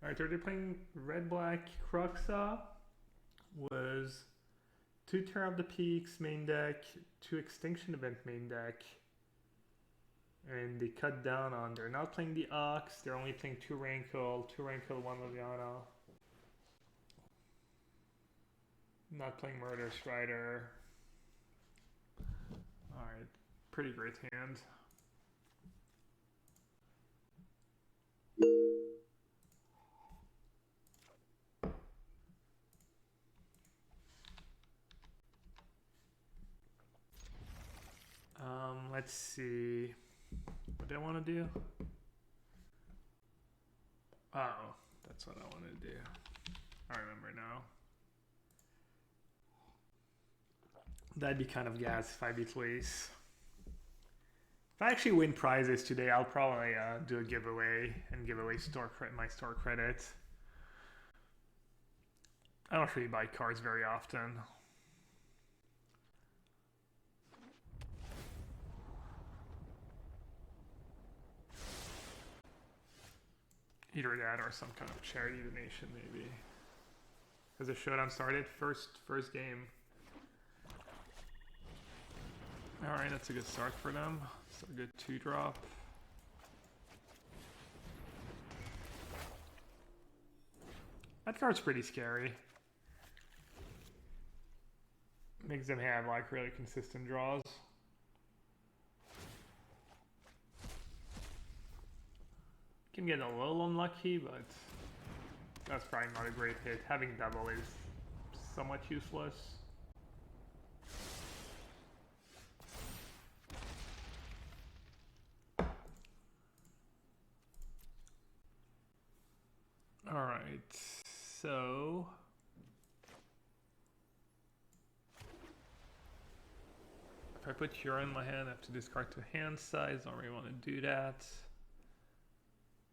Alright, so they're playing red-black Cruxa was 2 Terror of the Peaks main deck, 2 Extinction Event main deck, and they cut down on, they're not playing the Ox, they're only playing 2 Rankle, 1 Liliana. Not playing Murder Strider. Alright, pretty great hand. Let's see. What do I want to do? Oh, that's what I want to do. I remember now. That'd be kind of gas if I beat Lace. If I actually win prizes today, I'll probably do a giveaway and give away my store credit. I don't really buy cards very often. Either that or some kind of charity donation, maybe. Has the Showdown started? First game. Alright, that's a good start for them. It's a good 2-drop. That card's pretty scary. Makes them have like really consistent draws. Can get a little unlucky, but that's probably not a great hit. Having double is somewhat useless. Alright, so if I put Yorion in my hand, I have to discard to hand size. Don't really want to do that.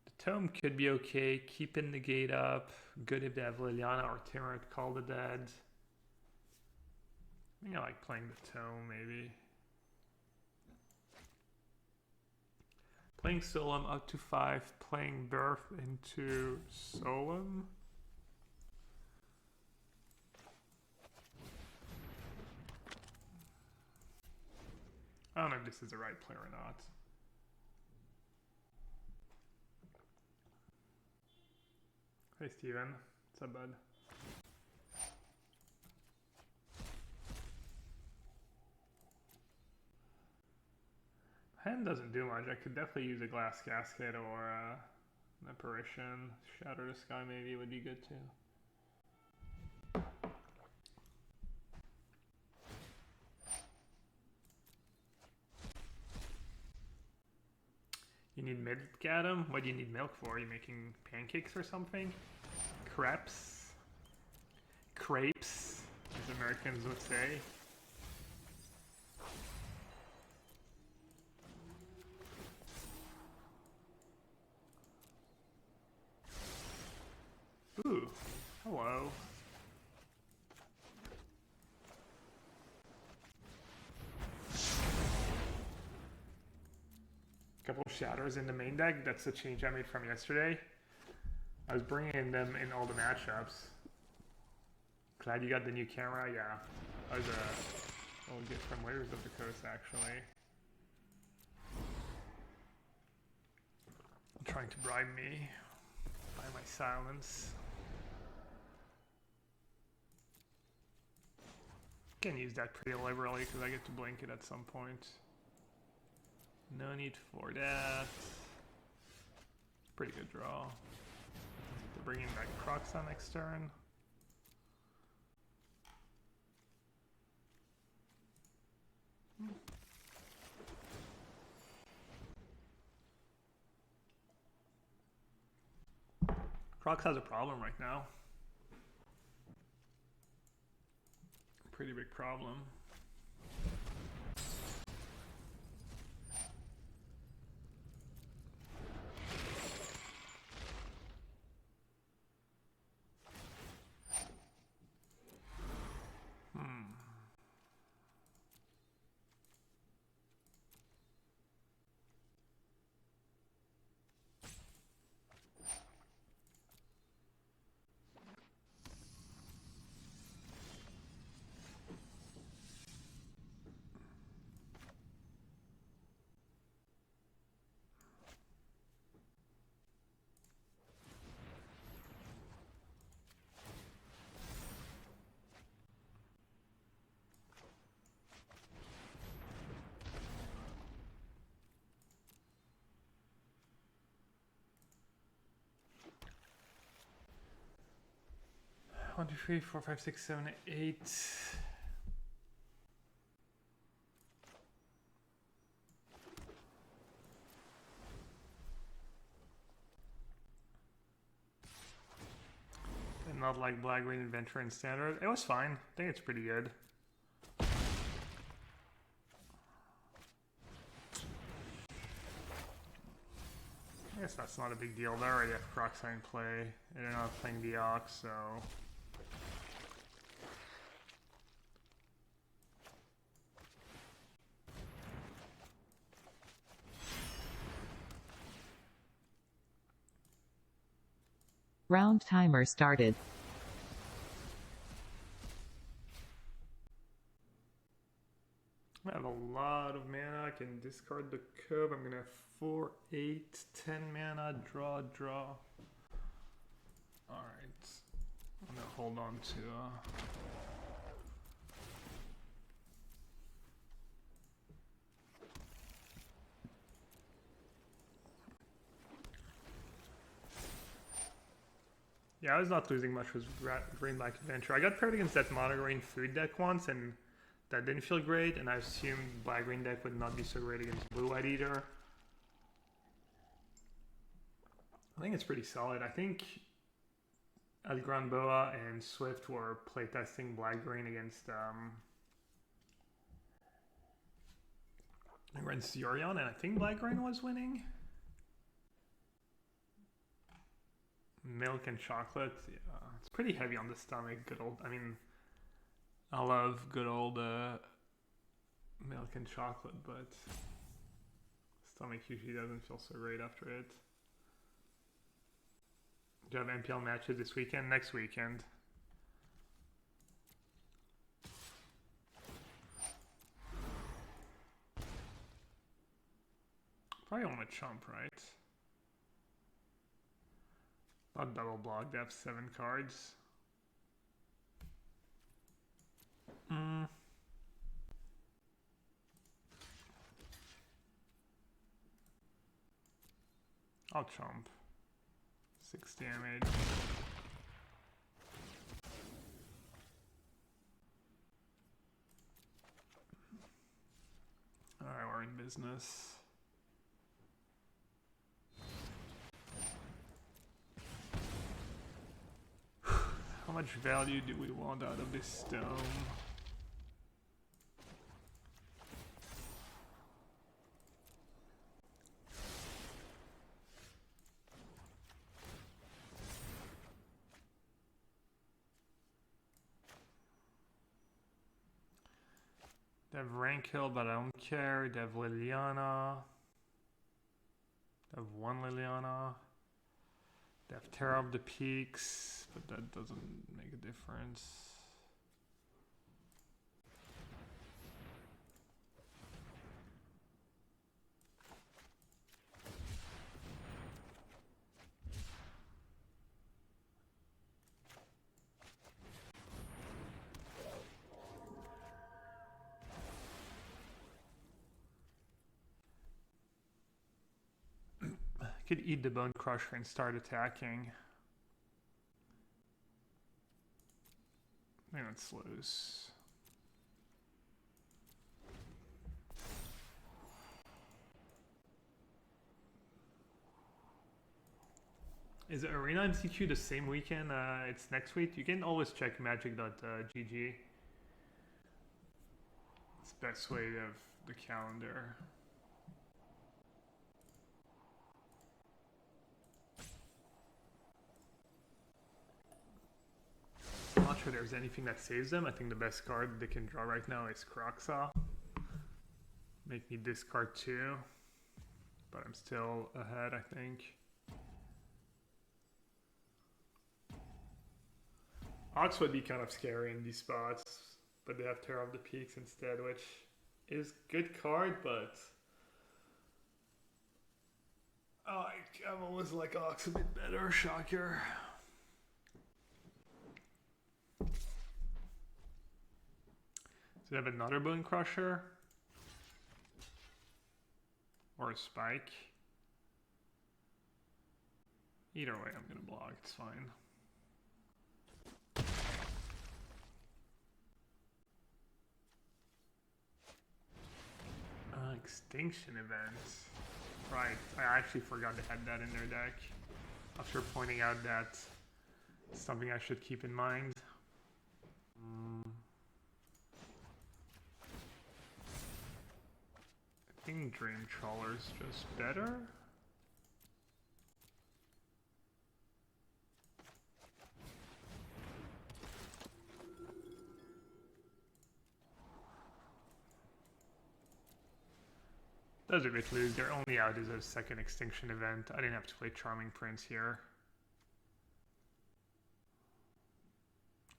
The Tome could be okay. Keeping the gate up. Good if they have Liliana or Timur to Call the Dead. I think I like playing the Tome, maybe. Playing Solemn up to 5. Playing Birth into Solemn. I don't know if this is the right play or not. Hey Steven, what's up, bud? Hand doesn't do much. I could definitely use a Glass Casket or an Apparition. Shatter the Sky maybe would be good too. You need milk, Adam? What do you need milk for? Are you making pancakes or something? Crepes? Crepes, as Americans would say. Ooh, hello. Couple of Shatters in the main deck. That's the change I made from yesterday. I was bringing them in all the matchups. Glad you got the new camera. Yeah, that was a little gift from Wizards of the Coast, actually. Trying to bribe me by my silence. Can use that pretty liberally because I get to blink it at some point. No need for that. Pretty good draw. They're bringing back Croxa next turn. Crox has a problem right now. Pretty big problem. 1, 2, 3, 4, 5, 6, 7, 8. And not like black, green, adventure, and standard. It was fine. I think it's pretty good. I guess that's not a big deal. They already have Croxa in play, and they're not playing the Ox, so... Round timer started. I have a lot of mana. I can discard the cove. I'm gonna have 4, 8, 10 mana. Draw. Alright. I'm gonna hold on to... Yeah, I was not losing much with Green Black Adventure. I got paired against that mono green food deck once, and that didn't feel great, and I assumed Black Green deck would not be so great against Blue White either. I think it's pretty solid. I think Boa and Swift were playtesting Black Green against Yorion, and I think Black Green was winning. Milk and chocolate, yeah, it's pretty heavy on the stomach. Good old, I mean, I love good old milk and chocolate, but stomach usually doesn't feel so great after it. Do you have MPL matches this weekend? Next weekend. Probably want to chump, right? Not double block, they have 7 cards. I'll chomp. 6 damage. Alright, we're in business. How much value do we want out of this stone? They have Rankhill, but I don't care. They have Liliana. They have 1 Liliana. They have Terror of the Peaks, but that doesn't make a difference. Could eat the Bone Crusher and start attacking. I think that's loose. Is Arena MCQ the same weekend? It's next week. You can always check magic.gg. It's the best way to have the calendar. I'm not sure there's anything that saves them. I think the best card they can draw right now is Croxa. Make me discard 2. But I'm still ahead, I think. Ox would be kind of scary in these spots. But they have Terror of the Peaks instead, which is good card, but... I've always liked Ox a bit better, shocker. So they have another Bone Crusher? Or a Spike? Either way, I'm gonna block, it's fine. Extinction event. Right, I actually forgot to add that in their deck. After pointing out that it's something I should keep in mind. I think Dream Trawler's just better. Does a bit lose. Their only out is a second extinction event. I didn't have to play Charming Prince here.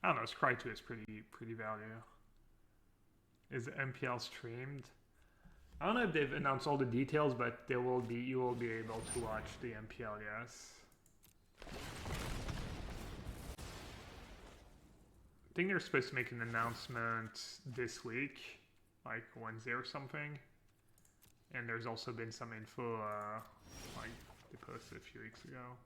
I don't know, Scry 2 is pretty value. Is the MPL streamed? I don't know if they've announced all the details, but you will be able to watch the MPL, yes. I think they're supposed to make an announcement this week, like Wednesday or something. And there's also been some info, like they posted a few weeks ago.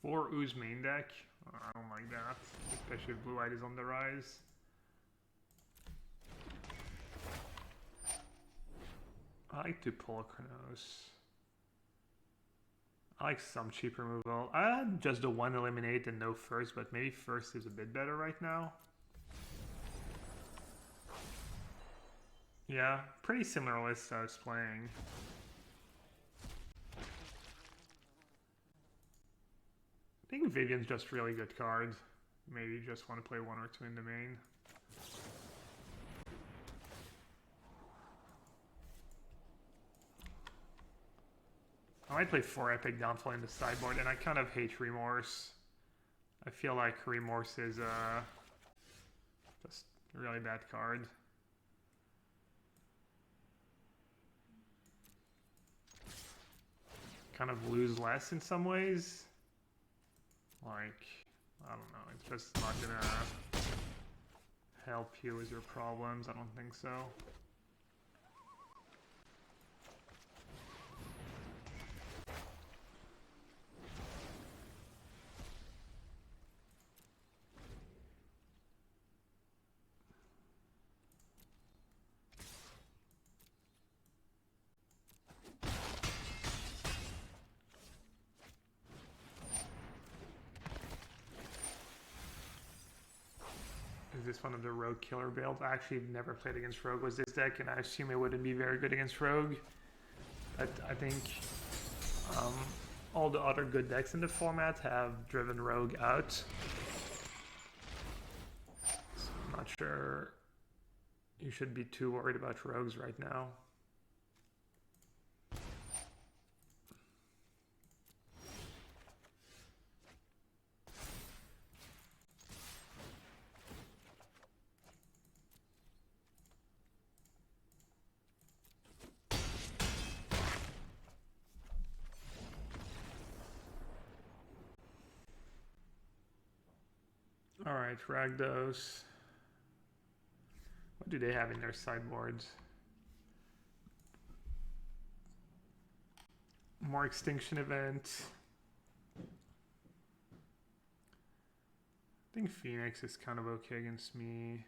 For Ooze main deck, I don't like that, especially if Blue-White is on the rise. I like to pull Chronos. I like some cheap removal. I had just the one eliminate and no first, but maybe first is a bit better right now. Yeah, pretty similar list I was playing. I think Vivian's just a really good card. Maybe you just want to play one or two in the main. I might play 4 Epic Downfall in the sideboard, and I kind of hate Remorse. I feel like Remorse is just a really bad card. Kind of lose less in some ways. Like, I don't know, it's just not gonna help you with your problems, I don't think so. Is this one of the Rogue killer builds? I actually never played against Rogue with this deck, and I assume it wouldn't be very good against Rogue. But I think all the other good decks in the format have driven Rogue out. So I'm not sure you should be too worried about Rogues right now. Alright, Ragdos. What do they have in their sideboards? More Extinction Event. I think Phoenix is kind of okay against me.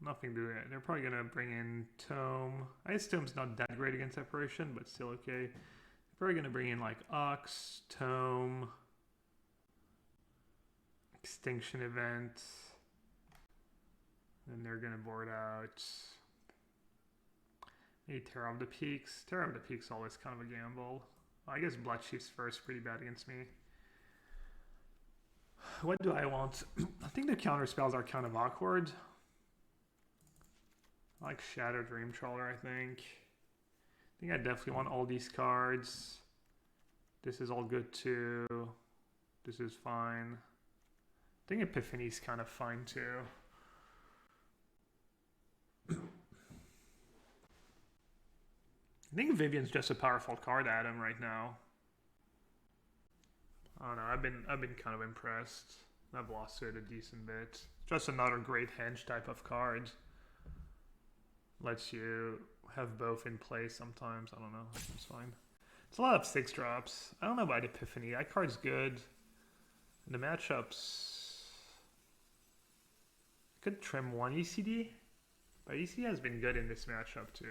Nothing to it. They're probably going to bring in Tome. I guess Tome's not that great against Separation, but still okay. They're probably going to bring in like Ox, Tome, Extinction Event. Then they're going to board out maybe Terror of the Peaks. Terror of the Peaks always kind of a gamble. I guess Blood Chief's first pretty bad against me. What do I want? I think the counter spells are kind of awkward. I like Shadow Dream Trawler, I think. I think I definitely want all these cards. This is all good too. This is fine. I think Epiphany's kind of fine too. I think Vivian's just a powerful card at him right now. I don't know. I've been kind of impressed. I've lost to it a decent bit. Just another great henge type of card. Lets you have both in play sometimes. I don't know. It's fine. It's a lot of 6-drops. I don't know about Epiphany. That card's good. And the matchups could trim one ECD, but ECD has been good in this matchup too.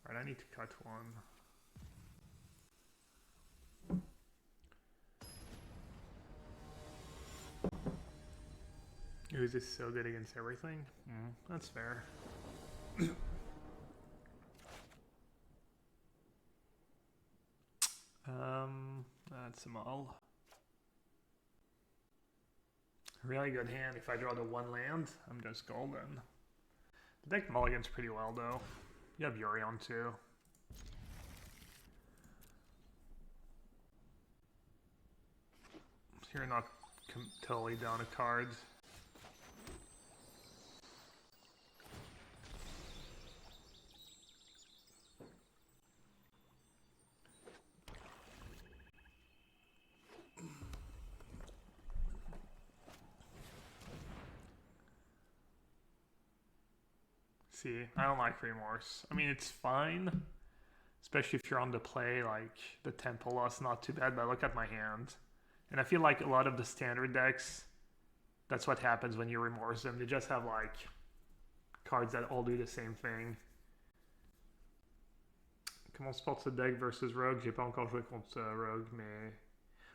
All right, I need to cut one. Ooh, is this so good against everything? That's fair. That's a all. Really good hand. If I draw the one land, I'm just golden. The deck mulligans pretty well though. You have Yorion too. So you're not totally down a card. See, I don't like Remorse. I mean, it's fine, especially if you're on the play, like the Temple loss, not too bad, but look at my hand. And I feel like a lot of the standard decks, that's what happens when you Remorse them. They just have like cards that all do the same thing. Comment se porte ce deck versus Rogue? J'ai pas encore joué contre Rogue, mais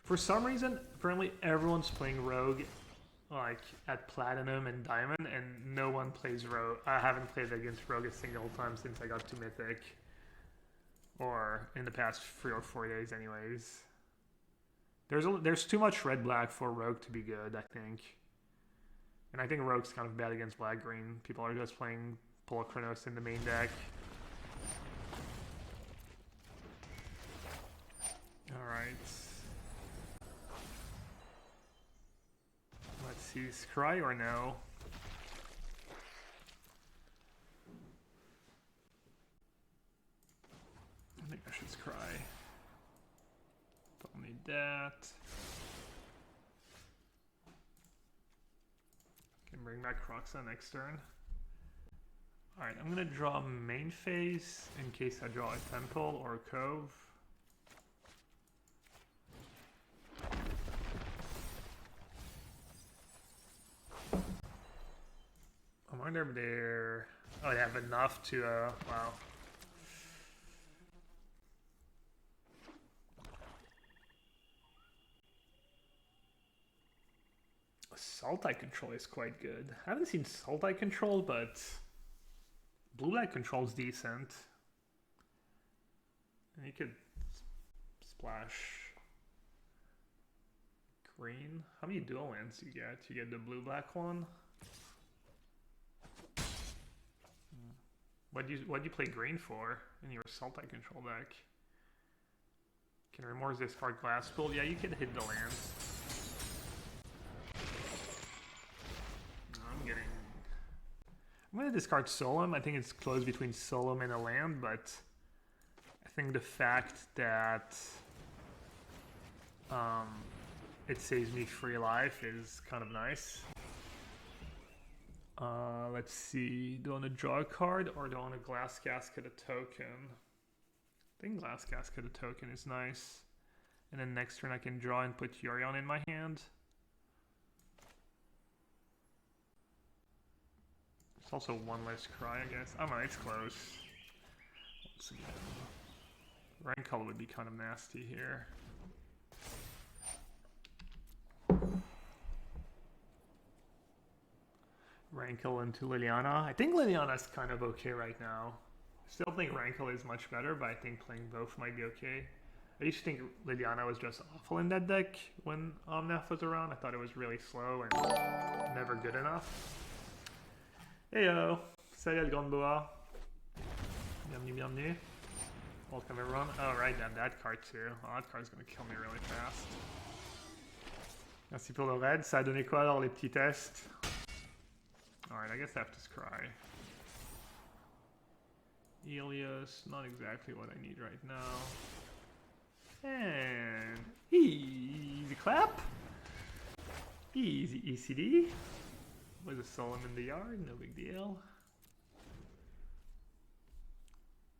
for some reason, apparently everyone's playing Rogue like at Platinum and Diamond, and no one plays Rogue. I haven't played against Rogue a single time since I got to Mythic, or in the past 3 or 4 days anyways. There's too much red-black for Rogue to be good, I think. And I think Rogue's kind of bad against black-green. People are just playing Polochronos in the main deck. Alright. Let's see, scry or no? I think I should scry. Don't need that. Can bring back Croxa next turn. Alright, I'm gonna draw main phase in case I draw a temple or a cove. I wonder if they're... Oh, they have enough to, wow. Sultai control is quite good. I haven't seen Sultai control, but blue-black control is decent. And you could splash green. How many dual lands do you get? You get the blue-black one. What'd you play green for in your Sultai control deck? Can Remorse discard Glasspool? Yeah, you could hit the land. I'm gonna discard Solemn. I think it's close between Solemn and a land, but I think the fact that it saves me 3 life is kind of nice. Let's see. Do I want to draw a card or do I want to Glass Casket a token? I think Glass Casket a token is nice. And then next turn I can draw and put Yorion in my hand. It's also one less cry, I guess. I don't know, it's close. Once again. Rankle would be kind of nasty here. Rankle into Liliana. I think Liliana's kind of okay right now. I still think Rankle is much better, but I think playing both might be okay. I used to think Liliana was just awful in that deck when Omnath was around. I thought it was really slow and never good enough. Heyo! Salut le Grand Boa. Bienvenue, bienvenue. Welcome everyone. Oh right, that card too. Oh, that card's gonna kill me really fast. Merci pour le raid. Ça a donné quoi alors les petits tests? Alright, I guess I have to scry. Elias, not exactly what I need right now. And easy clap. Easy ECD. Was a Solom in the yard, no big deal.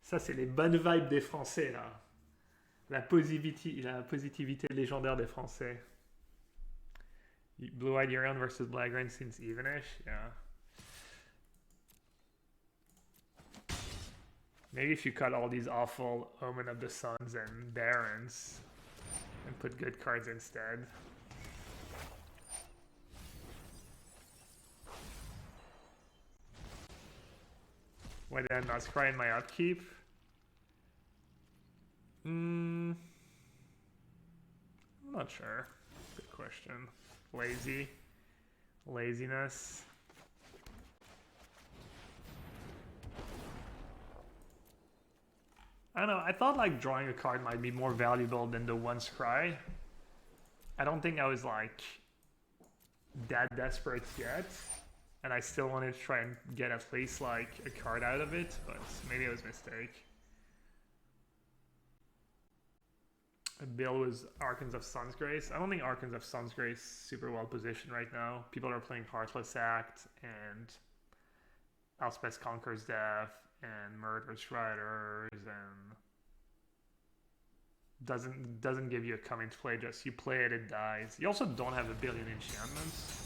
Ça, c'est les bonnes vibes des Français, là. La positivité légendaire des Français. Blue-eyed Yorion versus Black-Green seems evenish, yeah. Maybe if you cut all these awful Omen of the Suns and Barons and put good cards instead. Why did I not scry in my upkeep? I'm not sure. Good question. Laziness. I don't know, I thought like drawing a card might be more valuable than the one scry. I don't think I was like that desperate yet. And I still wanted to try and get at least like a card out of it, but maybe it was a mistake. Bill was Archons of Sun's Grace. I don't think Archons of Sun's Grace is super well positioned right now. People are playing Heartless Act and Elspeth Conquers Death and Murderous Riders and doesn't give you a come into play, just you play it, it dies. You also don't have a billion enchantments.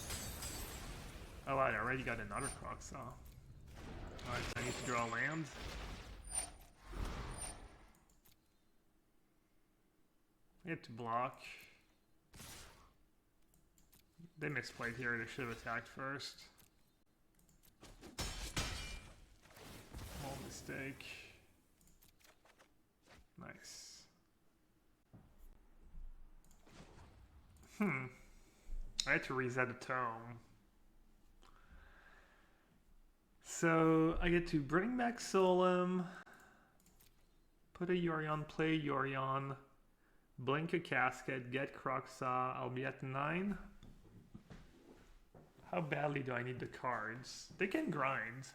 Oh, I already got another Croxa. Alright, so I need to draw land. I get to block. They misplayed here, they should have attacked first. Small mistake. Nice. I had to reset the tome. So I get to bring back Solom, put a Yorion, play Yorion, blink a Casket, get Croxa. I'll be at 9. How badly do I need the cards? They can grind.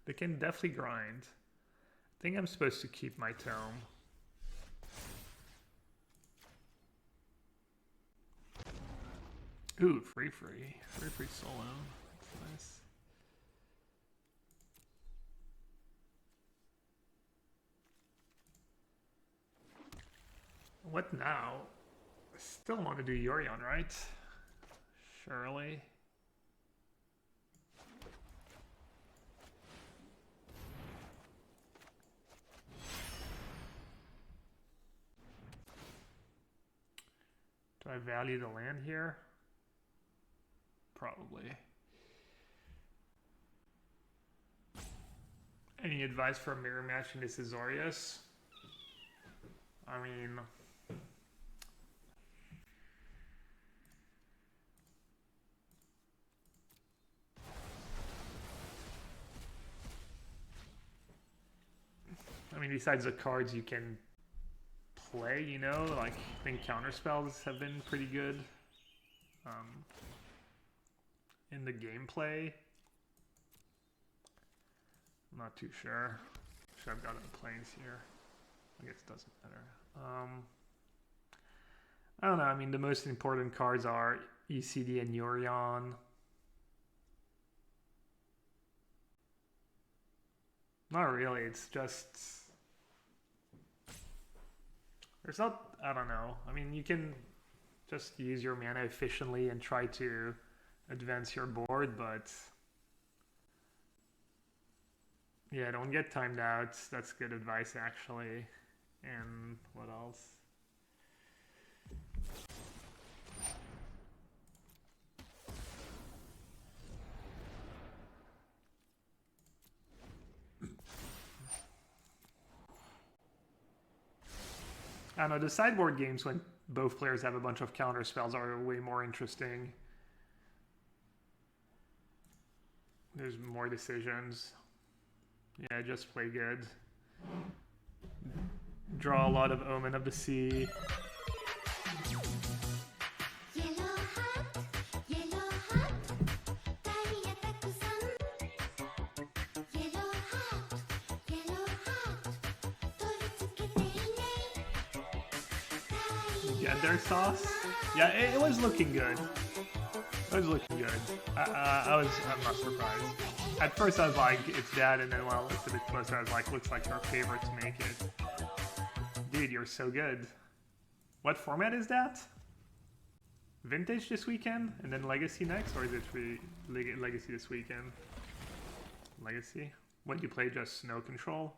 They can definitely grind. I think I'm supposed to keep my tome. Ooh, free Solom. That's nice. What now? I still want to do Yorion, right? Surely. Do I value the land here? Probably. Any advice for a mirror match in this Azorius? I mean, besides the cards you can play, you know, like I think counter spells have been pretty good in the gameplay. I'm not too sure. Should have gotten the planes here. I guess it doesn't matter. I don't know. I mean, the most important cards are ECD and Yorion. Not really. It's just... There's not... I don't know. I mean, you can just use your mana efficiently and try to advance your board, but... Yeah, don't get timed out. That's good advice, actually. And what else? I don't know, the sideboard games when both players have a bunch of counter spells are way more interesting. There's more decisions. Yeah, just play good. Draw a lot of Omen of the Sea. Yellowhat, get their sauce. Yeah, it was looking good. It was looking good. I'm not surprised. At first I was like, it's that, and then when I looked a bit closer, I was like, looks like your favorite to make it. Dude, you're so good. What format is that? Vintage this weekend, and then Legacy next, or is it Legacy this weekend? Legacy? What do you play, just Snow Control?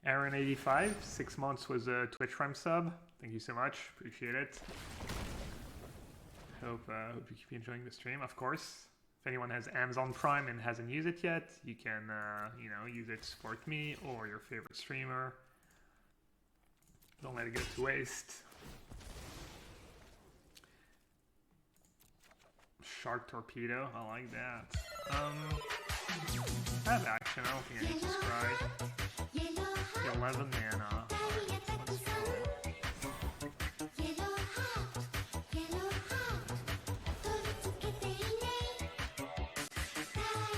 Aaron85, 6 months was a Twitch Prime sub. Thank you so much, appreciate it. Hope you keep enjoying the stream, of course. If anyone has Amazon Prime and hasn't used it yet, you can, use it to support me or your favorite streamer. Don't let it go to waste. Shark Torpedo, I like that. I have action, I don't think I need to scry. 11 mana. Alright, let's go.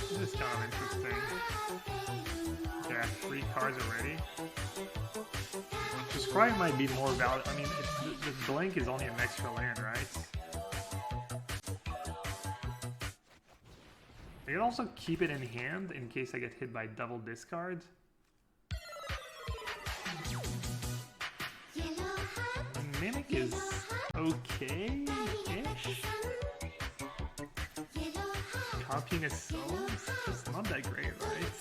This is kind of interesting. Okay, I have 3 cards already. The scry might be more valuable. I mean, the blink is only an extra land, right? I can also keep it in hand in case I get hit by double discard. Mimic is okay-ish. Copying a soul is just not that great, right?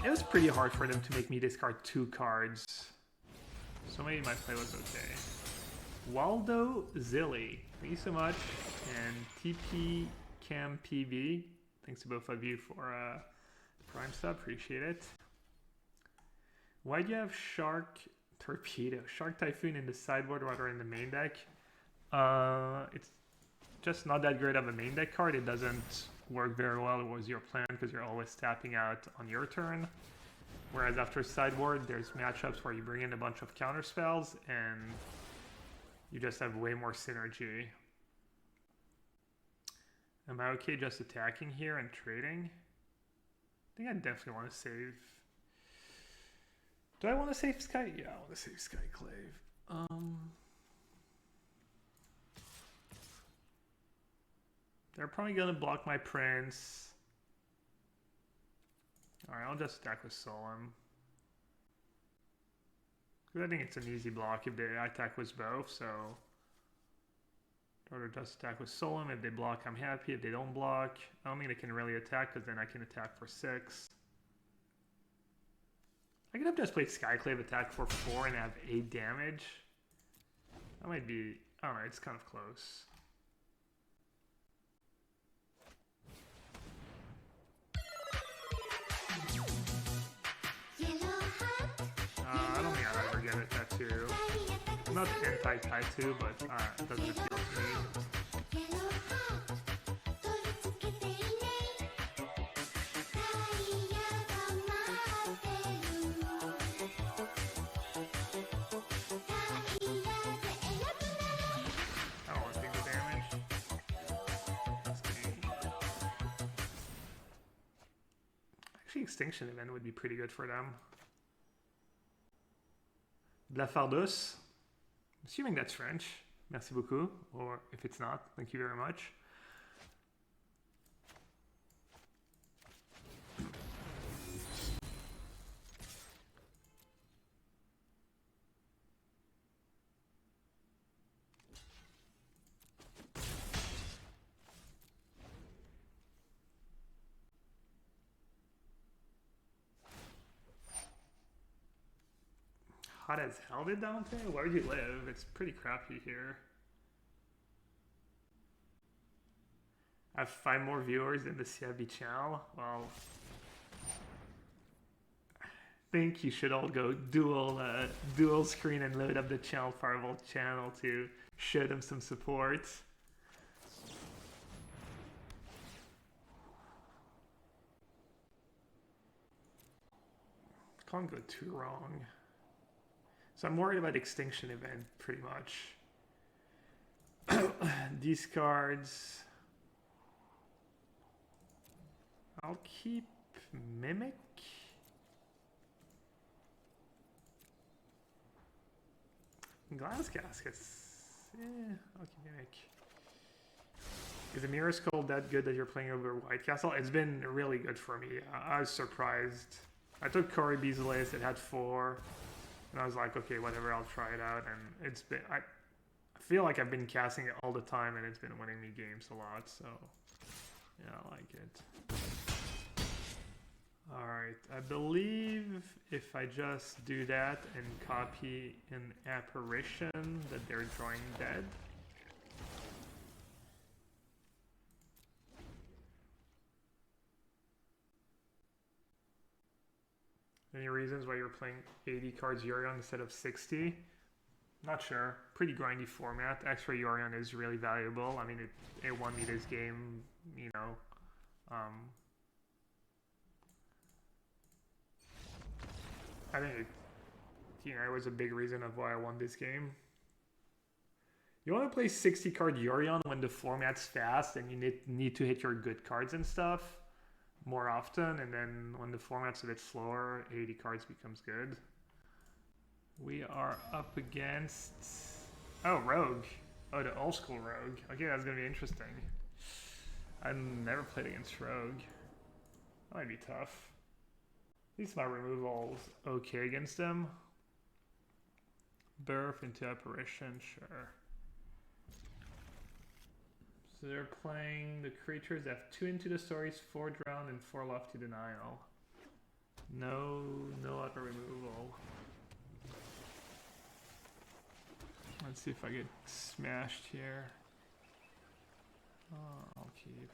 It was pretty hard for them to make me discard 2 cards. So maybe my play was okay. Waldo Zilly, thank you so much. And TP Cam PV, thanks to both of you for Prime sub, appreciate it. Why do you have Shark Torpedo, Shark Typhoon in the sideboard rather than the main deck? It's just not that great of a main deck card. It doesn't work very well. It was your plan because you're always tapping out on your turn. Whereas after sideboard, there's matchups where you bring in a bunch of counter spells and you just have way more synergy. Am I okay just attacking here and trading? I think I definitely want to save. Do I want to save Sky? Yeah, I want to save Skyclave. They're probably going to block my Prince. Alright, I'll just attack with Solemn. I think it's an easy block if they attack with both, so... Or just attack with Solemn. If they block, I'm happy. If they don't block, I don't think they can really attack, because then I can attack for 6. I could have just played Skyclave, attack for 4, and have 8 damage. That might be... I don't know, it's kind of close. I don't think I'll ever get a tattoo. I'm not anti-tattoo, but it doesn't appeal to me. I don't want to take the damage. That's me. Actually, Extinction Event would be pretty good for them. De la Fardos, assuming that's French, merci beaucoup, or if it's not, thank you very much. Hot as hell, did Dante? Where do you live? It's pretty crappy here. I have 5 more viewers in the CFB channel. Well, I think you should all go dual screen and load up the channel Firebolt channel to show them some support. Can't go too wrong. So I'm worried about Extinction Event, pretty much. These cards. I'll keep Mimic. Glass Caskets. Yeah, I'll keep Mimic. Is the Mirror Skull that good that you're playing over White Castle? It's been really good for me. I was surprised. I took Cory Beasley's, it had 4. And I was like, okay, whatever, I'll try it out. And it's been, I feel like I've been casting it all the time and it's been winning me games a lot. So, yeah, I like it. Alright, I believe if I just do that and copy an apparition that they're drawing dead. Any reasons why you're playing 80 cards Yorion instead of 60? Not sure. Pretty grindy format. Extra Yorion is really valuable. I mean, it won me this game, you know. I think it was a big reason of why I won this game. You want to play 60 card Yorion when the format's fast and you need to hit your good cards and stuff more often, and then when the format's a bit slower, 80 cards becomes good. We are up against... Oh, Rogue. Oh, the old school Rogue. Okay, that's going to be interesting. I've never played against Rogue. That might be tough. At least my removal's okay against them. Birth into Apparition, sure. So they're playing the creatures that have 2 into the stories, 4 drown, and 4 left to denial. No other removal. Let's see if I get smashed here. Oh, I'll keep.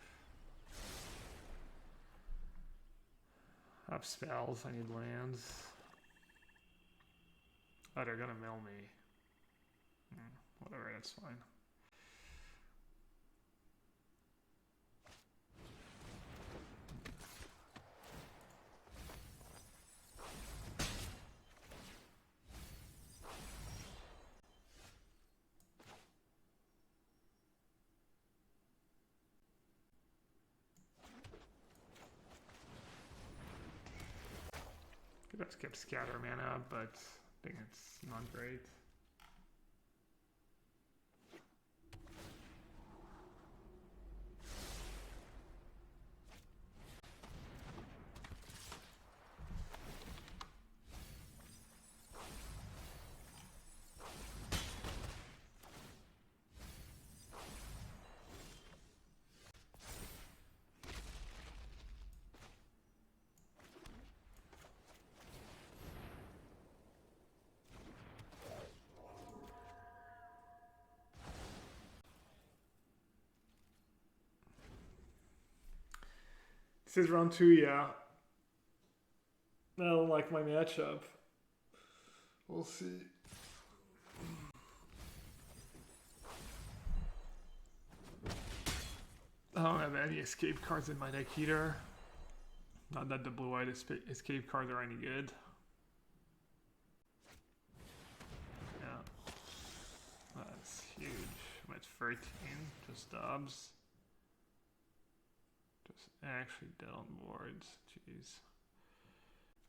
I have spells, I need lands. Oh, they're gonna mill me. Whatever, that's fine. Could have skipped scatter mana, but I think it's not great. This is round 2, yeah. I don't like my matchup. We'll see. I don't have any escape cards in my deck either. Not that the blue-white escape cards are any good. Yeah. That's huge. I'm at 13. Just dubs. Just actually dead on boards. Jeez.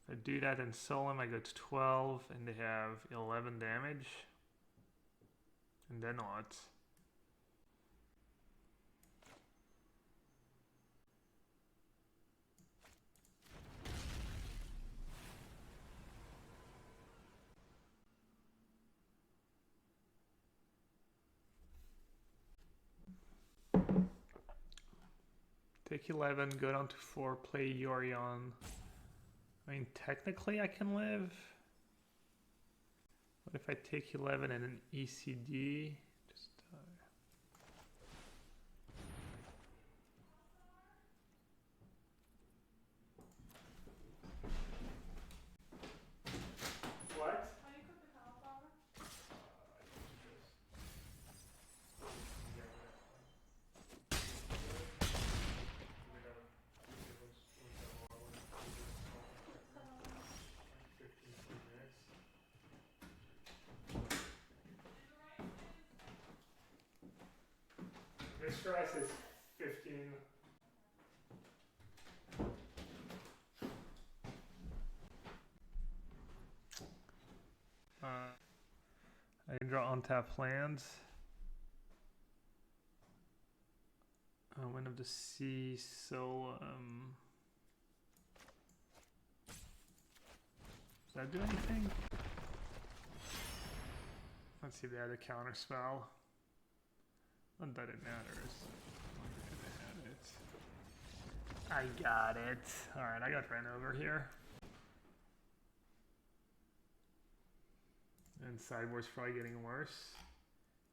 If I do that and solo them, I go to 12 and they have 11 damage. And then what? Take 11, go down to 4, play Yorion. I mean, technically I can live. What if I take 11 and an ECD? Just What? Distress is 15. I can draw untapped lands. Wind of the Sea, so does that do anything? Let's see if they had a counter spell. Not that it matters. I got it. Alright, I got ran over here. And sideboard's probably getting worse.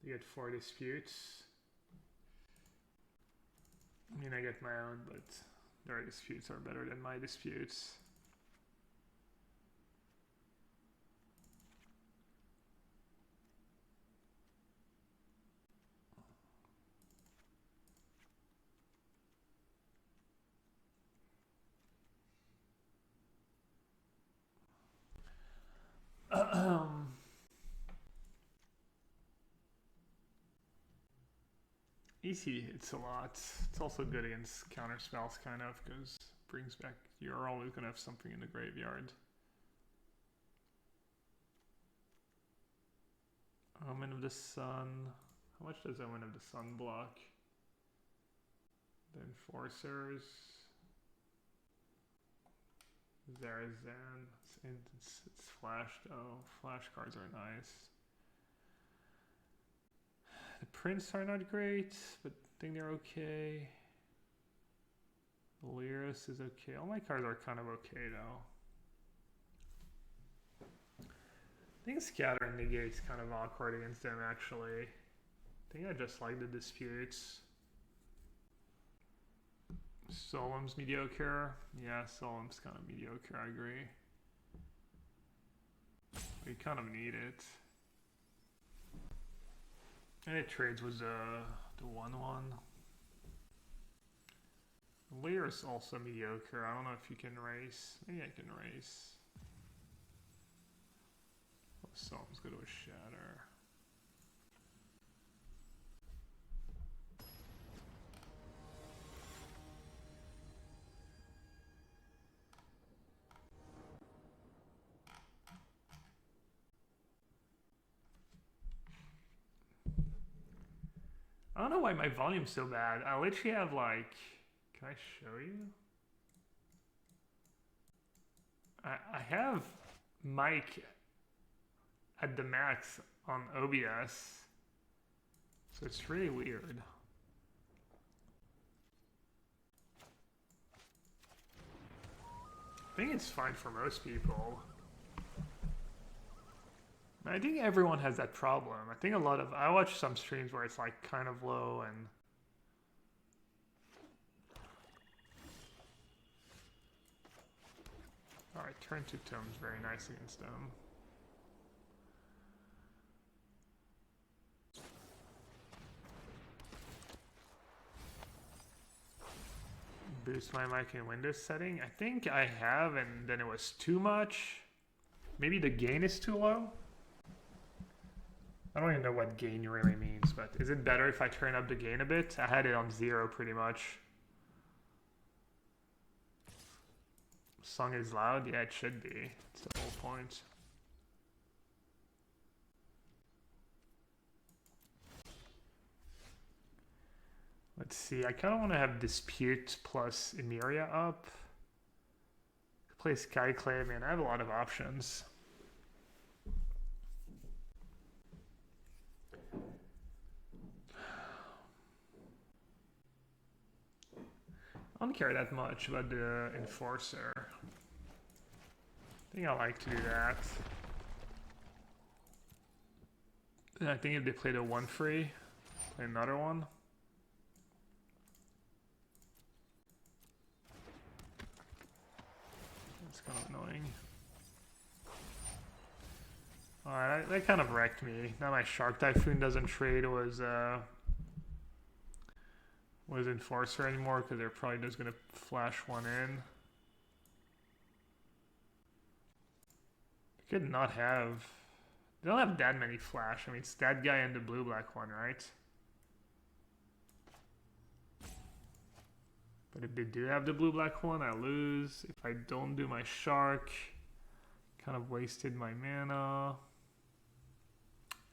They get 4 disputes. I mean, I get my own, but their disputes are better than my disputes. EC hits a lot. It's also good against counter spells, kind of, because it brings back. You're always going to have something in the graveyard. Omen of the Sun. How much does Omen of the Sun block? The Enforcers. Zarazan. It's flashed. Oh, flash cards are nice. The prints are not great, but I think they're okay. Lyris is okay. All my cards are kind of okay, though. I think Scatter and Negate's kind of awkward against them, actually. I think I just like the disputes. Solemn's mediocre. Yeah, Solemn's kind of mediocre, I agree. We kind of need it. And it trades with the 1/1. Lear is also mediocre. I don't know if you can race. Maybe I can race. Oh, Solemn's go to a Shatter. I don't know why my volume's so bad. I literally have like, can I show you? I have mic at the max on OBS. So it's really weird. I think it's fine for most people. I think everyone has that problem. I think I watch some streams where it's like kind of low and alright, turn 2 tomes very nice against them. Boost my mic in Windows setting. I think I have, and then it was too much. Maybe the gain is too low. I don't even know what gain really means, but is it better if I turn up the gain a bit? I had it on 0 pretty much. Song is loud? Yeah, it should be. It's the whole point. Let's see, I kind of want to have Dispute plus Emeria up. Play Skyclave, man, I have a lot of options. I don't care that much about the Enforcer. I think I like to do that. And I think if they played a 1 free, play another one. That's kind of annoying. Alright, that kind of wrecked me. Now my Shark Typhoon doesn't trade was Enforcer anymore because they're probably just gonna flash one in. They could not have. They don't have that many flash. I mean, it's that guy and the blue-black one, right? But if they do have the blue-black one, I lose. If I don't do my shark, kind of wasted my mana.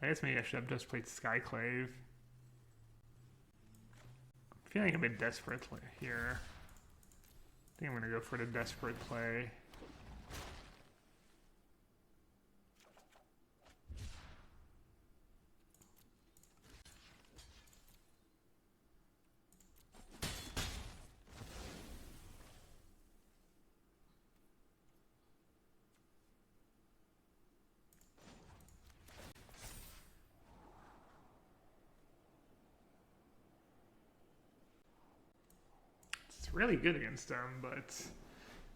I guess maybe I should have just played Skyclave. I'm feeling a bit desperate here. I think I'm gonna go for the desperate play. Really good against them, but is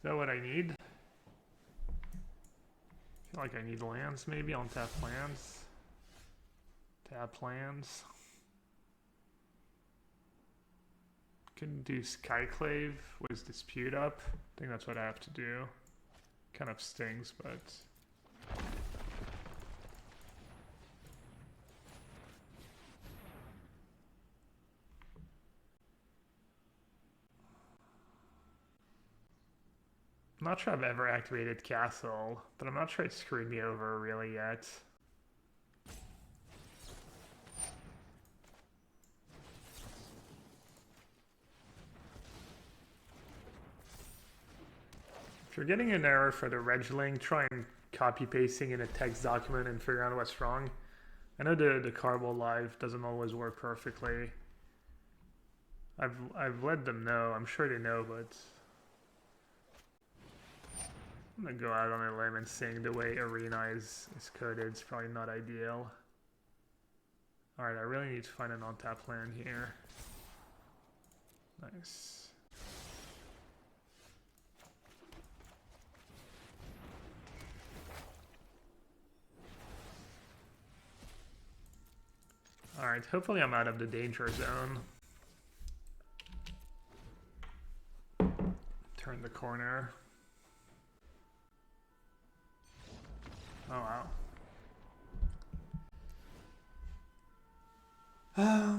that what I need? I feel like I need lands maybe. I'll tap lands. Tap lands. Couldn't do Skyclave. Was Dispute up? I think that's what I have to do. Kind of stings, but... I'm not sure I've ever activated Castle, but I'm not sure it screwed me over really yet. If you're getting an error for the regling, try and copy pasting in a text document and figure out what's wrong. I know the Carbo Live doesn't always work perfectly. I've let them know. I'm sure they know, but I'm gonna go out on a limb and saying the way Arena is coded is probably not ideal. Alright, I really need to find an on-tap land here. Nice. Alright, hopefully I'm out of the danger zone. Turn the corner. Oh wow.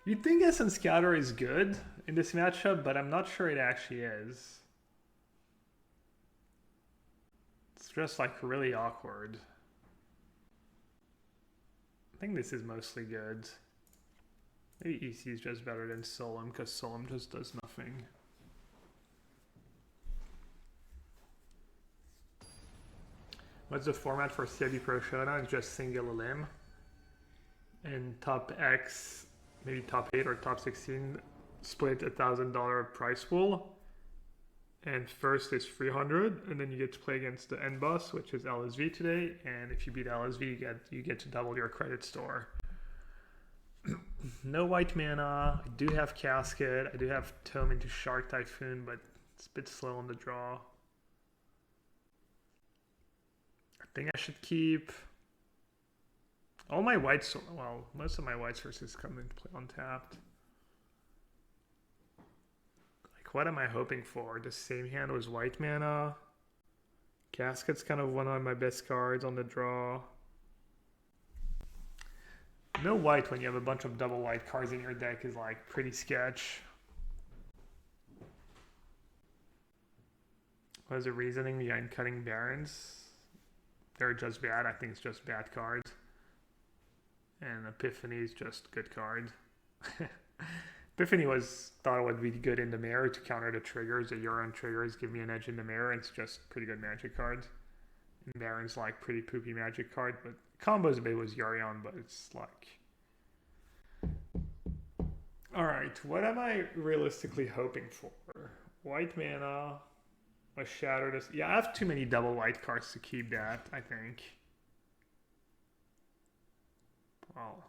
You'd think Essence Scatter is good in this matchup, but I'm not sure it actually is. It's just like really awkward. I think this is mostly good. Maybe EC is just better than Solemn because Solemn just does nothing. What's the format for CFB Pro Showdown? It's just single limb. And top X, maybe top 8 or top 16, split $1,000 prize pool. And first is 300, and then you get to play against the end boss, which is LSV today. And if you beat LSV, you get to double your credit store. No white mana. I do have Casket. I do have Tome into Shark Typhoon, but it's a bit slow on the draw. I think I should keep all my white sources. Well, most of my white sources come into play untapped. Like, what am I hoping for? The same hand was white mana. Casket's kind of one of my best cards on the draw. No white when you have a bunch of double white cards in your deck is like pretty sketch. What is the reasoning behind cutting Barons? They're just bad. I think it's just bad cards. And Epiphany is just good card. Epiphany thought it would be good in the mirror to counter the triggers. The Yorion triggers give me an edge in the mirror. It's just pretty good magic card. And Baron's like pretty poopy magic card, but combos a bit with Yorion, but it's like... Alright, what am I realistically hoping for? White mana, a Shadow... Yeah, I have too many double white cards to keep that, I think. Well,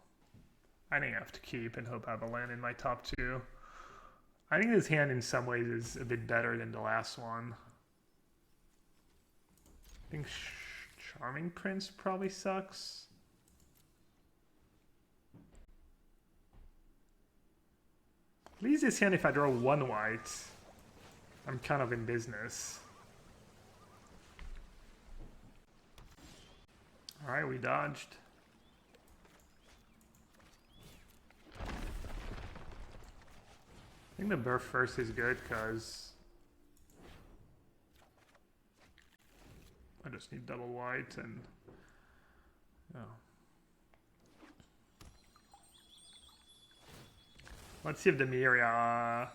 I think I have to keep and hope I have a land in my top 2. I think this hand in some ways is a bit better than the last one. I think Charming Prince probably sucks. At least this hand, if I draw one white, I'm kind of in business. Alright, we dodged. think the birth first is good because I just need double white and oh. Let's see if the Miria.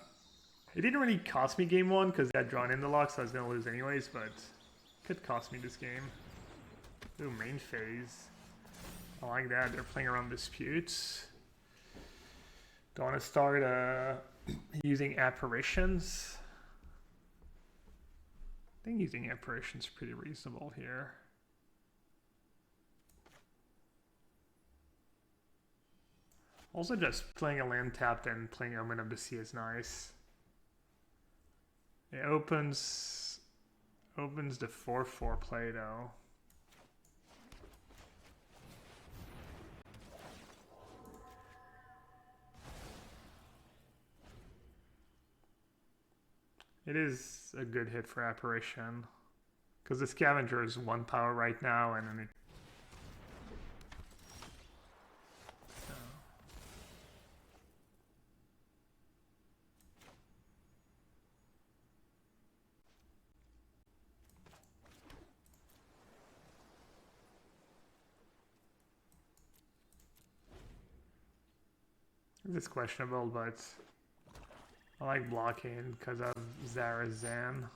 It didn't really cost me game one because I had drawn in the lock, so I was gonna lose anyways, but it could cost me this game. Ooh, main phase. I like that. They're playing around disputes. Don't want to start using apparitions. I think using apparitions is pretty reasonable here. Also, just playing a land tapped and playing Omen of the Sea is nice. It opens the 4/4 play though. It is a good hit for apparition because the scavenger is 1 power right now, and then it. It's questionable, but I like blocking because of Zarazan.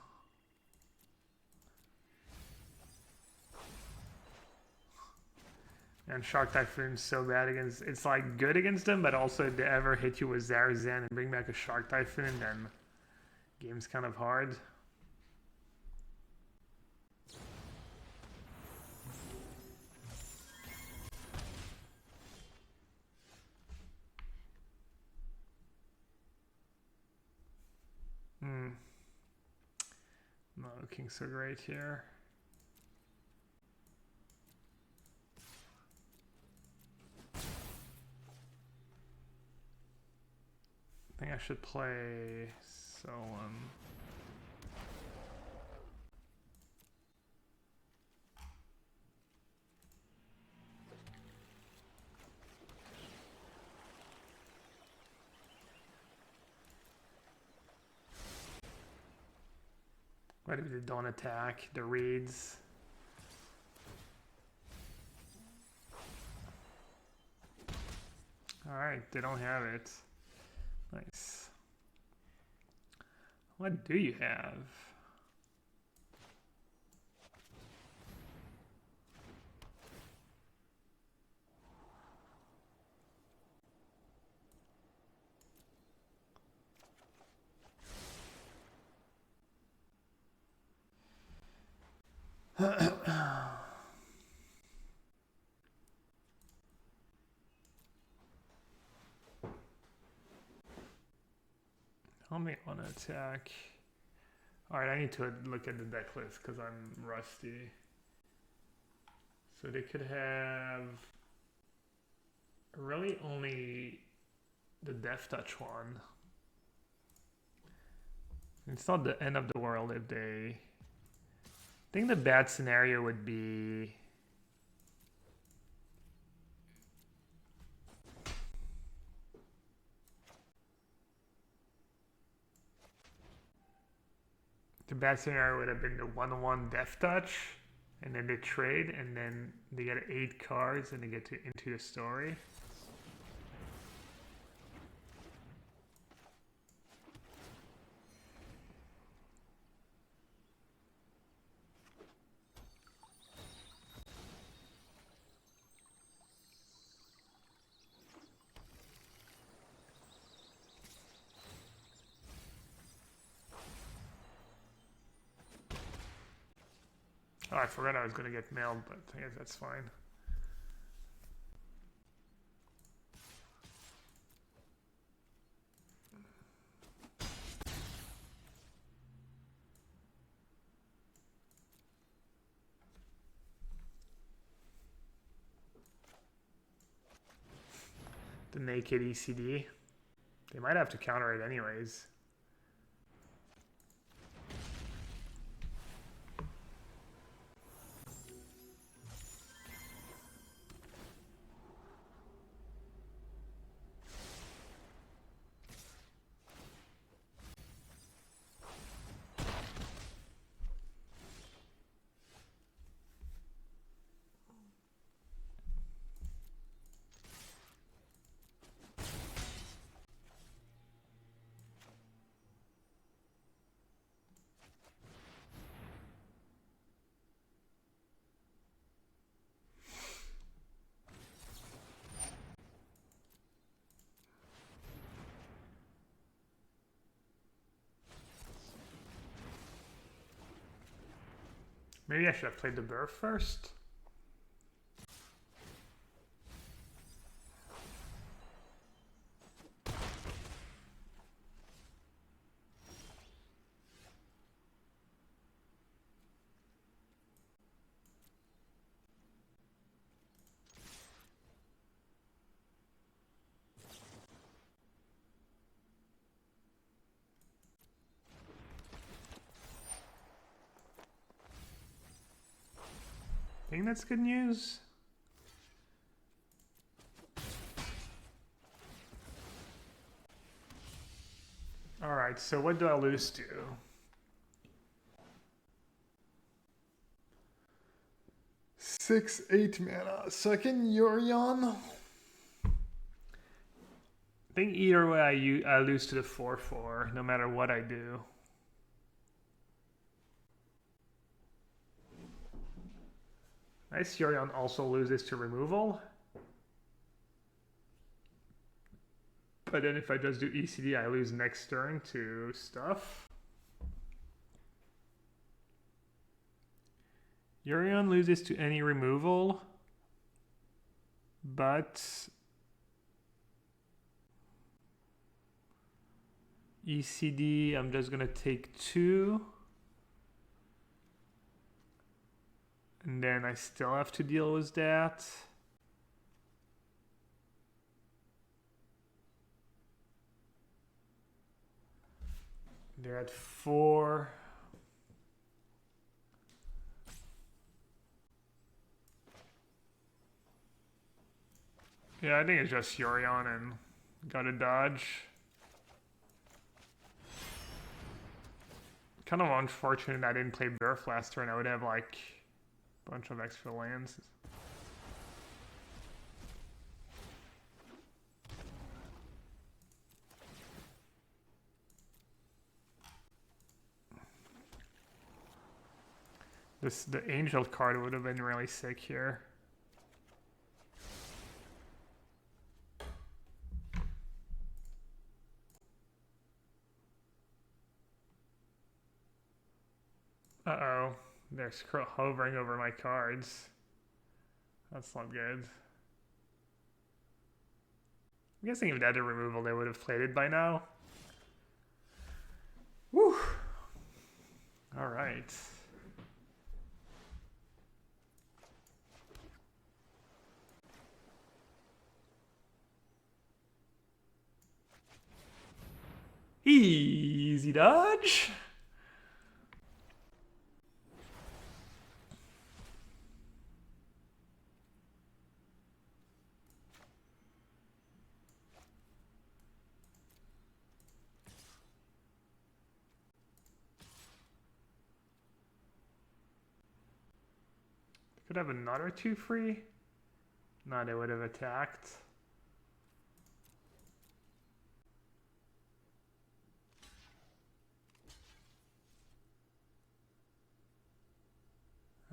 And Shark Typhoon's so bad against, it's like good against them, but also if they ever hit you with Zarazan and bring back a Shark Typhoon, then game's kind of hard. Not looking so great here. I think I should play Solemn. What if they don't attack the reeds? Alright, they don't have it. Nice. What do you have? How many want to attack? Alright, I need to look at the deck list because I'm rusty. So they could have really only the Death Touch one. It's not the end of the world if they... I think the bad scenario would be... The bad scenario would have been the 1/1 Death Touch, and then they trade, and then they get 8 cards, and they get into the story. Oh, I forgot I was going to get mailed, but I guess that's fine. The naked ECD. They might have to counter it anyways. Maybe I should have played the birth first. I think that's good news. All right, so what do I lose to? 6/8 mana. Second Yorion. I think either way I lose to the 4/4, no matter what I do. Nice, Yorion also loses to removal. But then if I just do ECD, I lose next turn to stuff. Yorion loses to any removal, but ECD, I'm just gonna take 2. And then I still have to deal with that. They're at 4. Yeah, I think it's just Yorion and gotta dodge. Kind of unfortunate I didn't play Birth last turn. I would have like a bunch of extra lands. The Angel card would have been really sick here. Uh-oh. They're hovering over my cards. That's not good. I'm guessing if they had a removal, they would have played it by now. Woo! Alright. Easy dodge. Could have another 2 free. No, they would have attacked.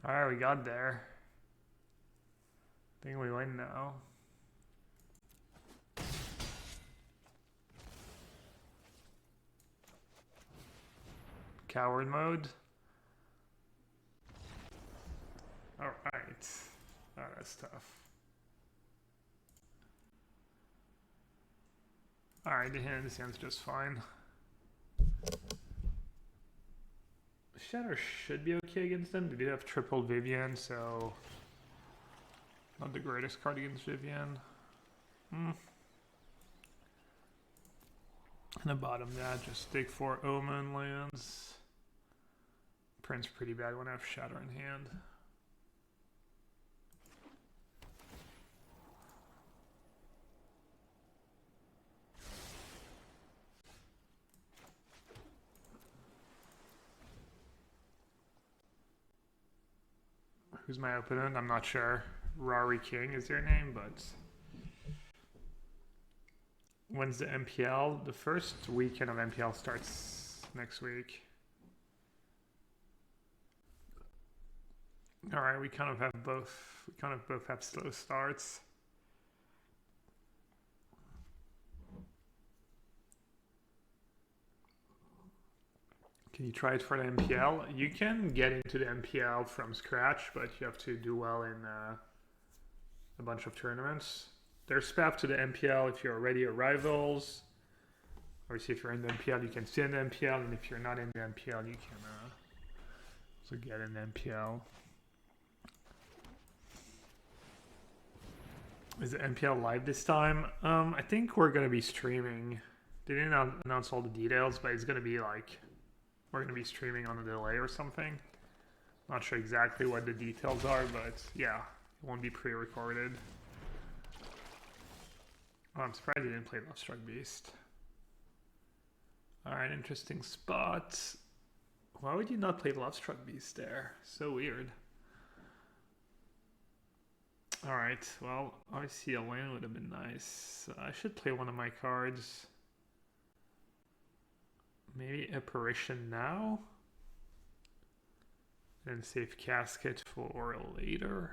Alright, we got there. I think we win now. Coward mode. Alright. Oh, that's tough. Alright, the hand sounds just fine. Shatter should be okay against them. They do have triple Vivian, so not the greatest card against Vivian. And the bottom that just take 4 Omen lands. Print's pretty bad when I have Shatter in hand. Who's my opponent? I'm not sure. Rory King is their name, but when's the MPL? The first weekend of MPL starts next week. All right, we kind of have both. We kind of both have slow starts. Can you try it for the MPL? You can get into the MPL from scratch, but you have to do well in a bunch of tournaments. There's path to the MPL if you're already a rivals. Obviously, if you're in the MPL, you can stay in the MPL, and if you're not in the MPL, you can also get in the MPL. Is the MPL live this time? I think we're gonna be streaming. They didn't announce all the details, but it's gonna be like we're gonna be streaming on a delay or something. Not sure exactly what the details are, but yeah, it won't be pre-recorded. Oh, I'm surprised they didn't play Love Struck Beast. Alright, interesting spot. Why would you not play Love Struck Beast there? So weird. Alright, well, obviously a land would have been nice. I should play one of my cards. Maybe Apparition now? And save Casket for later.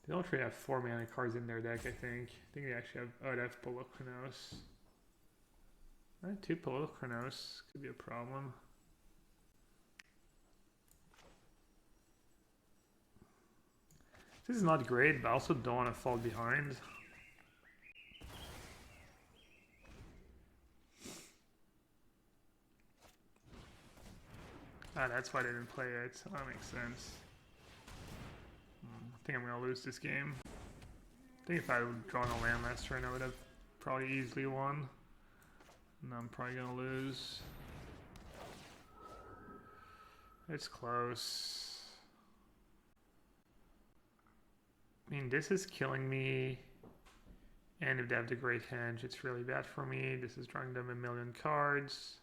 They don't really have 4 mana cards in their deck, I think. I think they actually have... Oh, they have Polochronos. 2 Polochronos could be a problem. This is not great, but I also don't want to fall behind. Ah, that's why they didn't play it, so that makes sense. I think I'm going to lose this game. I think if I would drawn a land last turn, I would have probably easily won. And I'm probably going to lose. It's close. I mean, this is killing me. And if they have the Great Henge, it's really bad for me. This is drawing them 1,000,000 cards.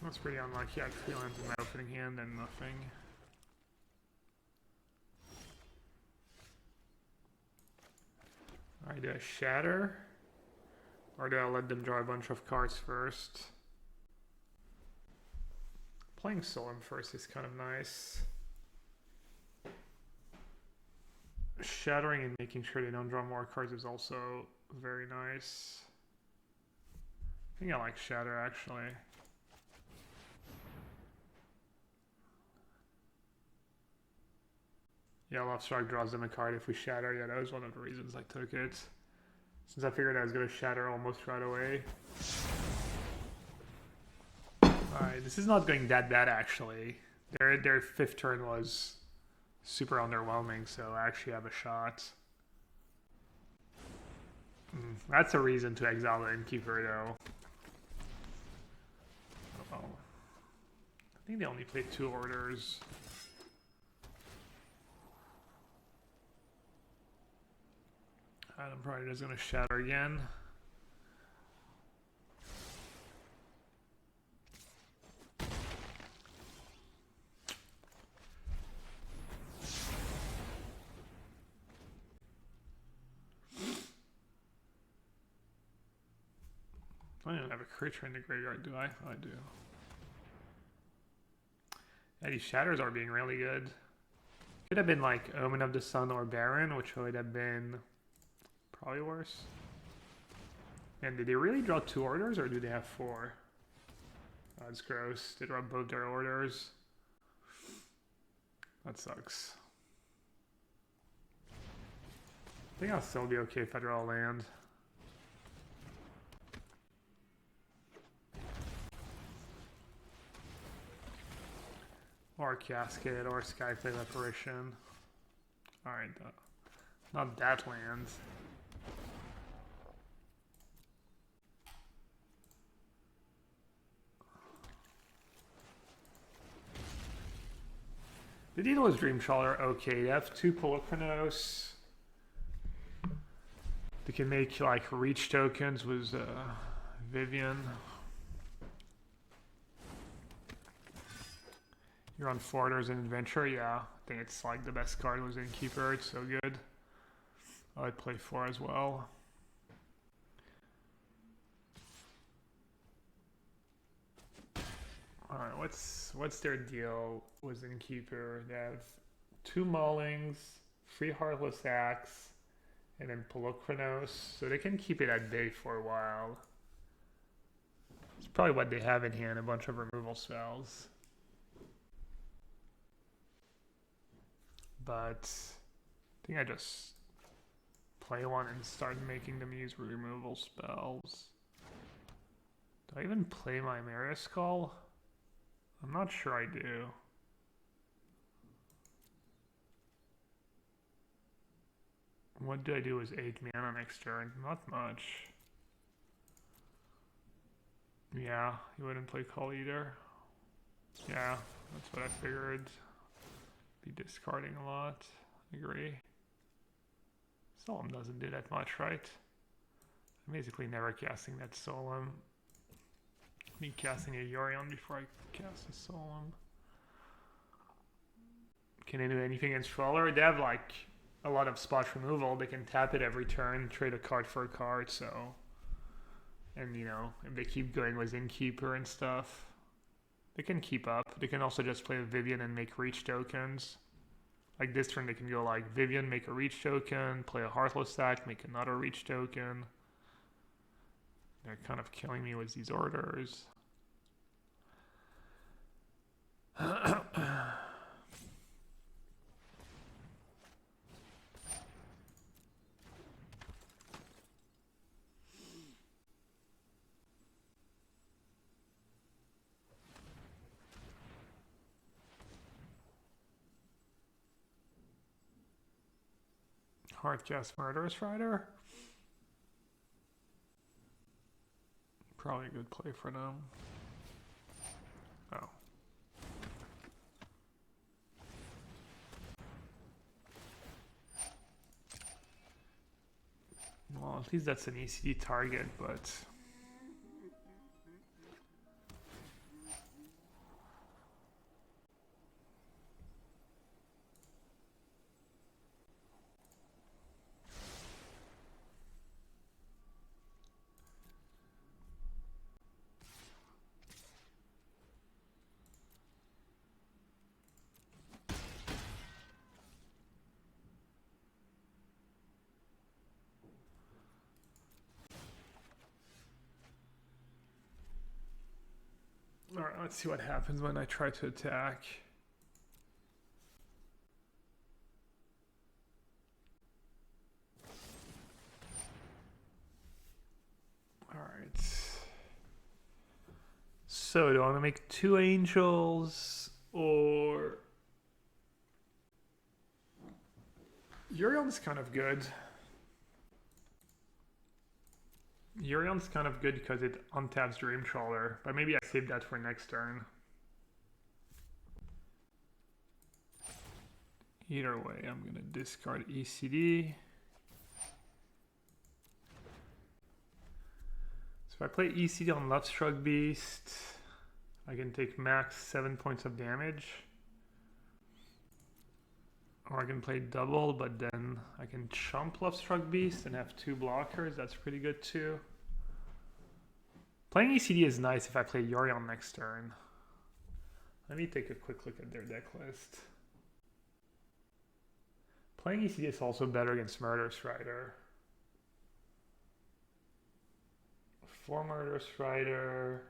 That's pretty unlucky. I had 3 lands in my opening hand and nothing. Alright, do I shatter? Or do I let them draw a bunch of cards first? Playing Solemn first is kind of nice. Shattering and making sure they don't draw more cards is also very nice. I think I like Shatter actually. Yeah, Love Struck draws them a card if we shatter. Yeah, that was one of the reasons I took it. Since I figured I was going to shatter almost right away. Alright, this is not going that bad actually. Their 5th turn was super underwhelming, so I actually have a shot. That's a reason to exile the Innkeeper though. Oh. I think they only played 2 orders. I'm probably just going to shatter again. I don't even have a creature in the graveyard, do I? Oh, I do. Yeah, these shatters are being really good. Could have been like Omen of the Sun or Baron, which would have been probably worse. And did they really draw 2 orders or do they have 4? Oh, that's gross. They draw both their orders. That sucks. I think I'll still be okay if I draw a land. Or Cascade or Skyflame Apparition. Alright, not that land. The Daedalus Dreamshaw are okay. They have 2 Polochronos. They can make like reach tokens with Vivian. You're on 4 orders in Adventure, yeah. I think it's like the best card was Innkeeper. It's so good. I'd play 4 as well. Alright, what's their deal with Innkeeper? They have 2 Maulings, 3 Heartless Axe, and then Polochronos, so they can keep it at bay for a while. It's probably what they have in hand, a bunch of removal spells. But I think I just play one and start making them use removal spells. Do I even play my Maris Skull? I'm not sure I do. What do I do with 8 mana next turn? Not much. Yeah, you wouldn't play Call either. Yeah, that's what I figured. Be discarding a lot. Agree. Solemn doesn't do that much, right? I'm basically never casting that Solemn. Me casting a Yorion before I cast a Solemn. Can they do anything against Trawler? They have like a lot of spot removal. They can tap it every turn, trade a card for a card, so. And you know, if they keep going with Innkeeper and stuff, they can keep up. They can also just play with Vivian and make reach tokens. Like this turn they can go like Vivian, make a reach token, play a Heartless Act, make another reach token. They're kind of killing me with these orders. Hardcast Murderous Rider. Probably a good play for them. Oh. Well, at least that's an ECD target, but... Alright, let's see what happens when I try to attack. Alright. So, do I want to make 2 angels, or... Yorion's kind of good. Yorion's kind of good because it untaps Dream Trawler, but maybe I save that for next turn. Either way, I'm going to discard ECD. So if I play ECD on Lovestruck Beast, I can take max 7 points of damage. Or I can play double, but then I can chump Lovestruck Beast and have 2 blockers. That's pretty good too. Playing ECD is nice if I play Yorion next turn. Let me take a quick look at their deck list. Playing ECD is also better against Murderous Rider. 4 Murderous Rider.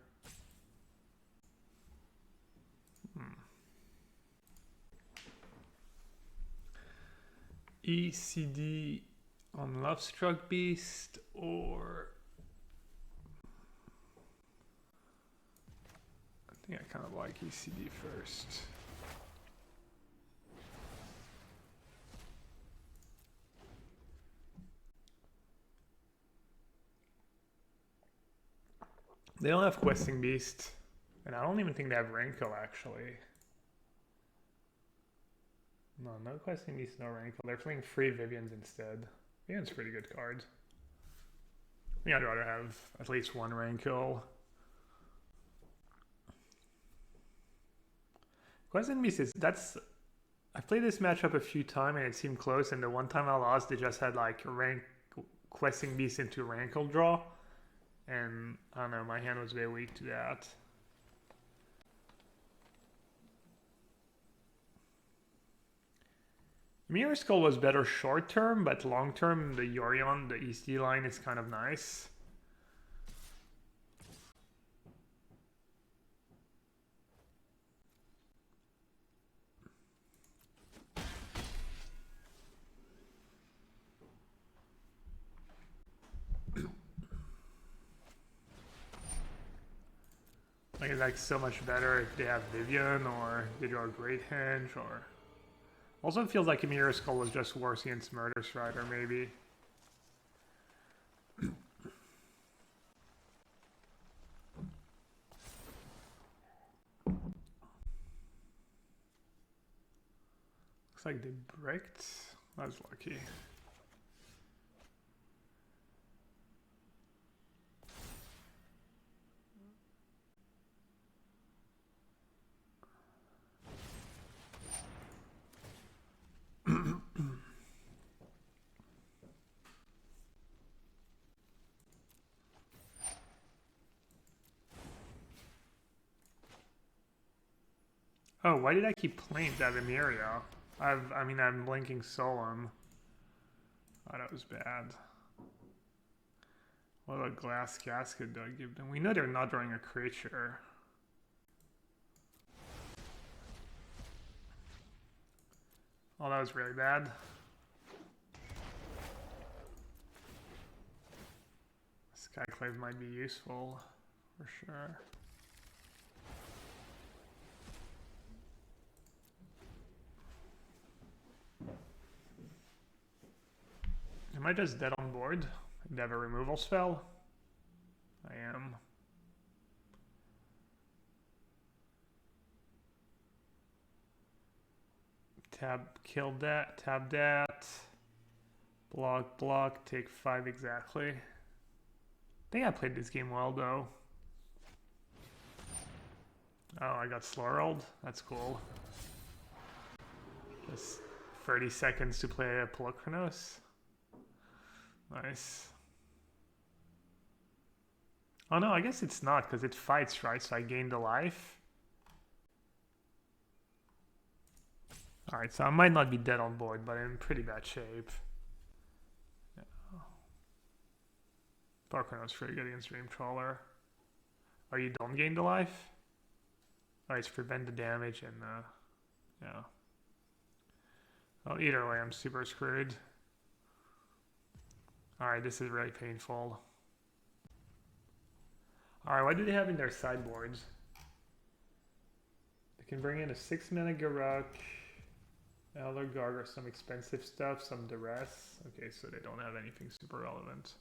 ECD on Lovestruck Beast, or I think I kind of like ECD first. They don't have Questing Beast, and I don't even think they have Rankle actually. No, no Questing Beast, no Rankle. They're playing 3 Vivians instead. Vivian's a pretty good card. I think I'd rather have at least 1 Rankle. Questing Beast is, I played this matchup a few times and it seemed close, and the one time I lost, they just had like Questing Beast into Rankle draw. And I don't know, my hand was very weak to that. Mirror Skull was better short term, but long term, the Yorion, the EC line is kind of nice. Like, it's like so much better if they have Vivian or they draw a Great Henge, or also it feels like a Mirror Skull was just worse against Murder Strider maybe. Looks like they bricked. I was lucky. Oh, why did I keep playing Davimiria? I mean, I'm blinking Solemn. Oh, that was bad. What about Glass Casket do I give them? We know they're not drawing a creature. Oh, that was really bad. Skyclave might be useful, for sure. Am I just dead on board? They have a removal spell? I am. Tab, kill that, tab that. Block, block, take 5 exactly. I think I played this game well though. Oh, I got slow rolled? That's cool. Just 30 seconds to play a Polochronos. Nice. Oh no, I guess it's not because it fights, right? So I gained a life. Alright, so I might not be dead on board, but I'm in pretty bad shape. Yeah. Polochronos pretty good against Dream Trawler. Oh, you don't gain the life? Alright, it's prevent the damage and yeah. Well, either way, I'm super screwed. Alright, this is really painful. Alright, what do they have in their sideboards? They can bring in a 6-mana Garruk, Elder Guard, or some expensive stuff, some Duress. Okay, so they don't have anything super relevant.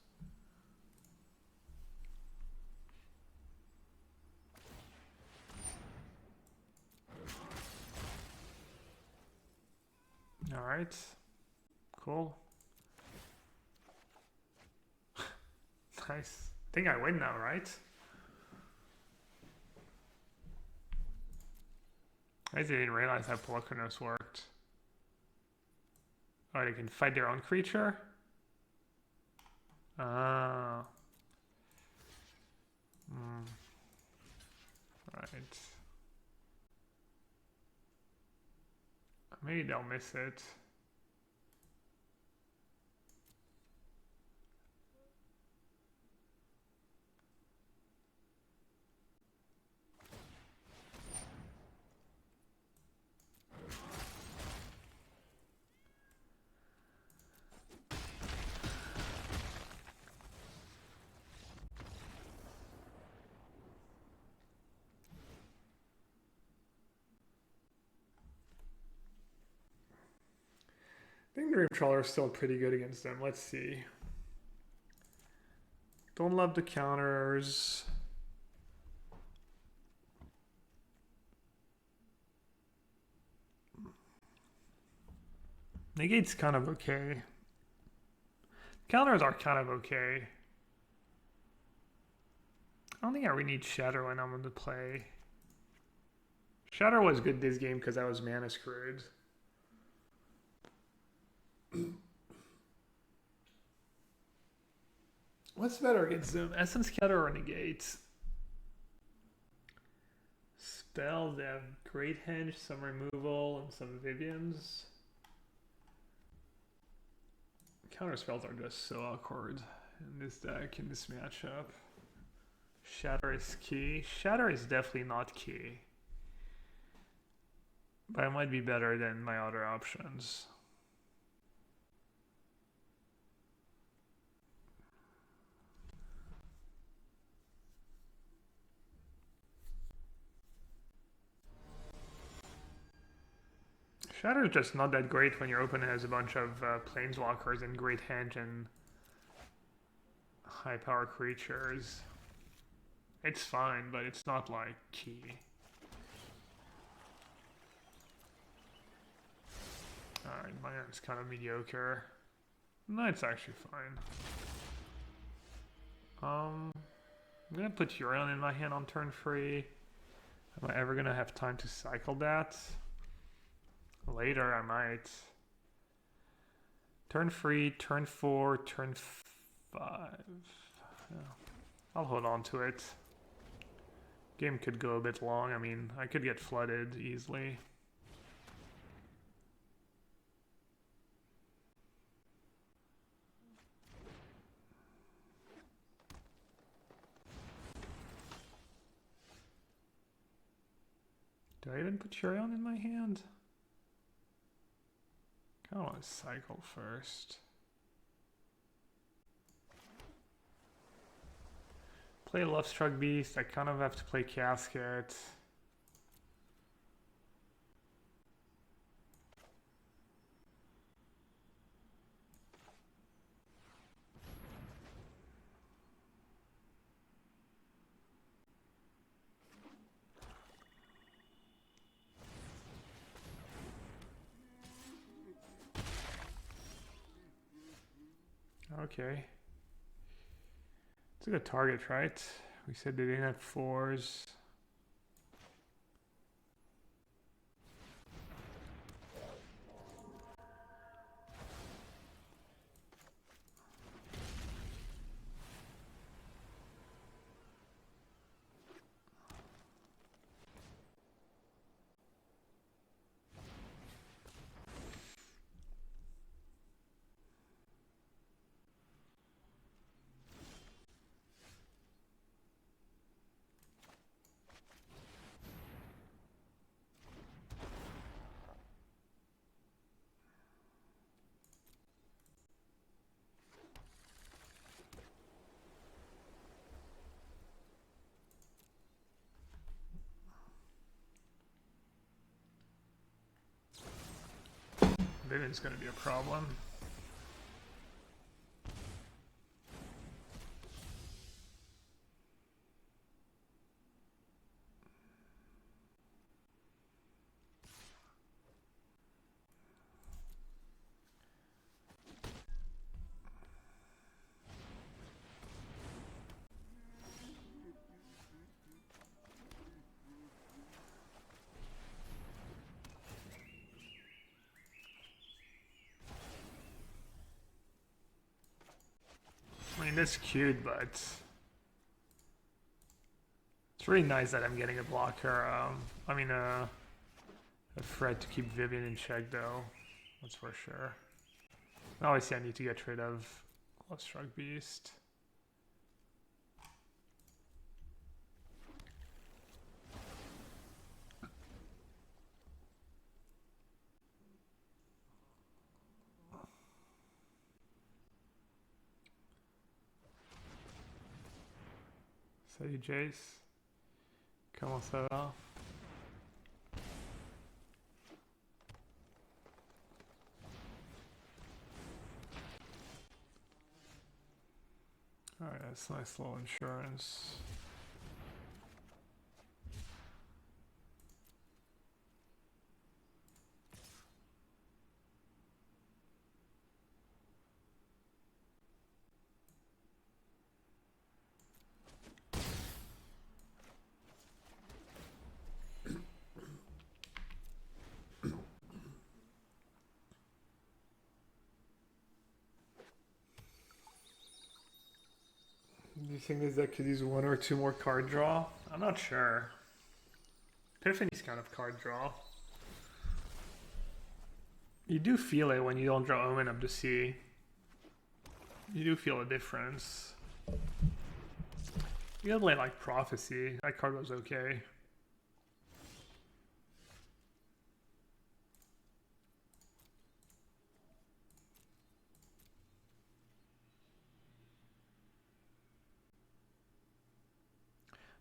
Alright, cool. Nice. I think I win now, right? I didn't realize how Polochronos worked. Oh, they can fight their own creature? Ah. Right. Maybe they'll miss it. I think Dream Trawler is still pretty good against them. Let's see. Don't love the counters. Negate's kind of okay. Counters are kind of okay. I don't think I really need Shatter when I'm going to play. Shatter was good this game because I was mana screwed. What's better against them? Essence Scatter or Negate? Spells, they have Great Henge, some removal, and some Vivians. Counter spells are just so awkward in this deck, in this matchup. Shatter is key. Shatter is definitely not key. But it might be better than my other options. Shatter is just not that great when your opponent has a bunch of planeswalkers and great hand and high power creatures. It's fine, but it's not like key. Alright, my hand's kind of mediocre. No, it's actually fine. I'm gonna put Yorion in my hand on turn 3. Am I ever gonna have time to cycle that? Later, I might. Turn 3, turn 4, turn 5. Yeah. I'll hold on to it. Game could go a bit long. I mean, I could get flooded easily. Do I even put Yorion in my hand? I kind of want to cycle first. Play Lovestruck Beast. I kind of have to play Casket. Okay. It's a good target, right? We said they didn't have 4s. Vivian's going to be a problem. I mean, that's cute, but it's really nice that I'm getting a blocker. A threat to keep Vivian in check, though. That's for sure. Obviously, I need to get rid of Lovestruck Beast. Salut Jace, comment ça va? Alright, that's nice little insurance. Do you think this deck could use 1 or 2 more card draw? I'm not sure. Epiphany's kind of card draw. You do feel it when you don't draw Omen of the Sea. You do feel a difference. You gotta play like Prophecy. That card was okay.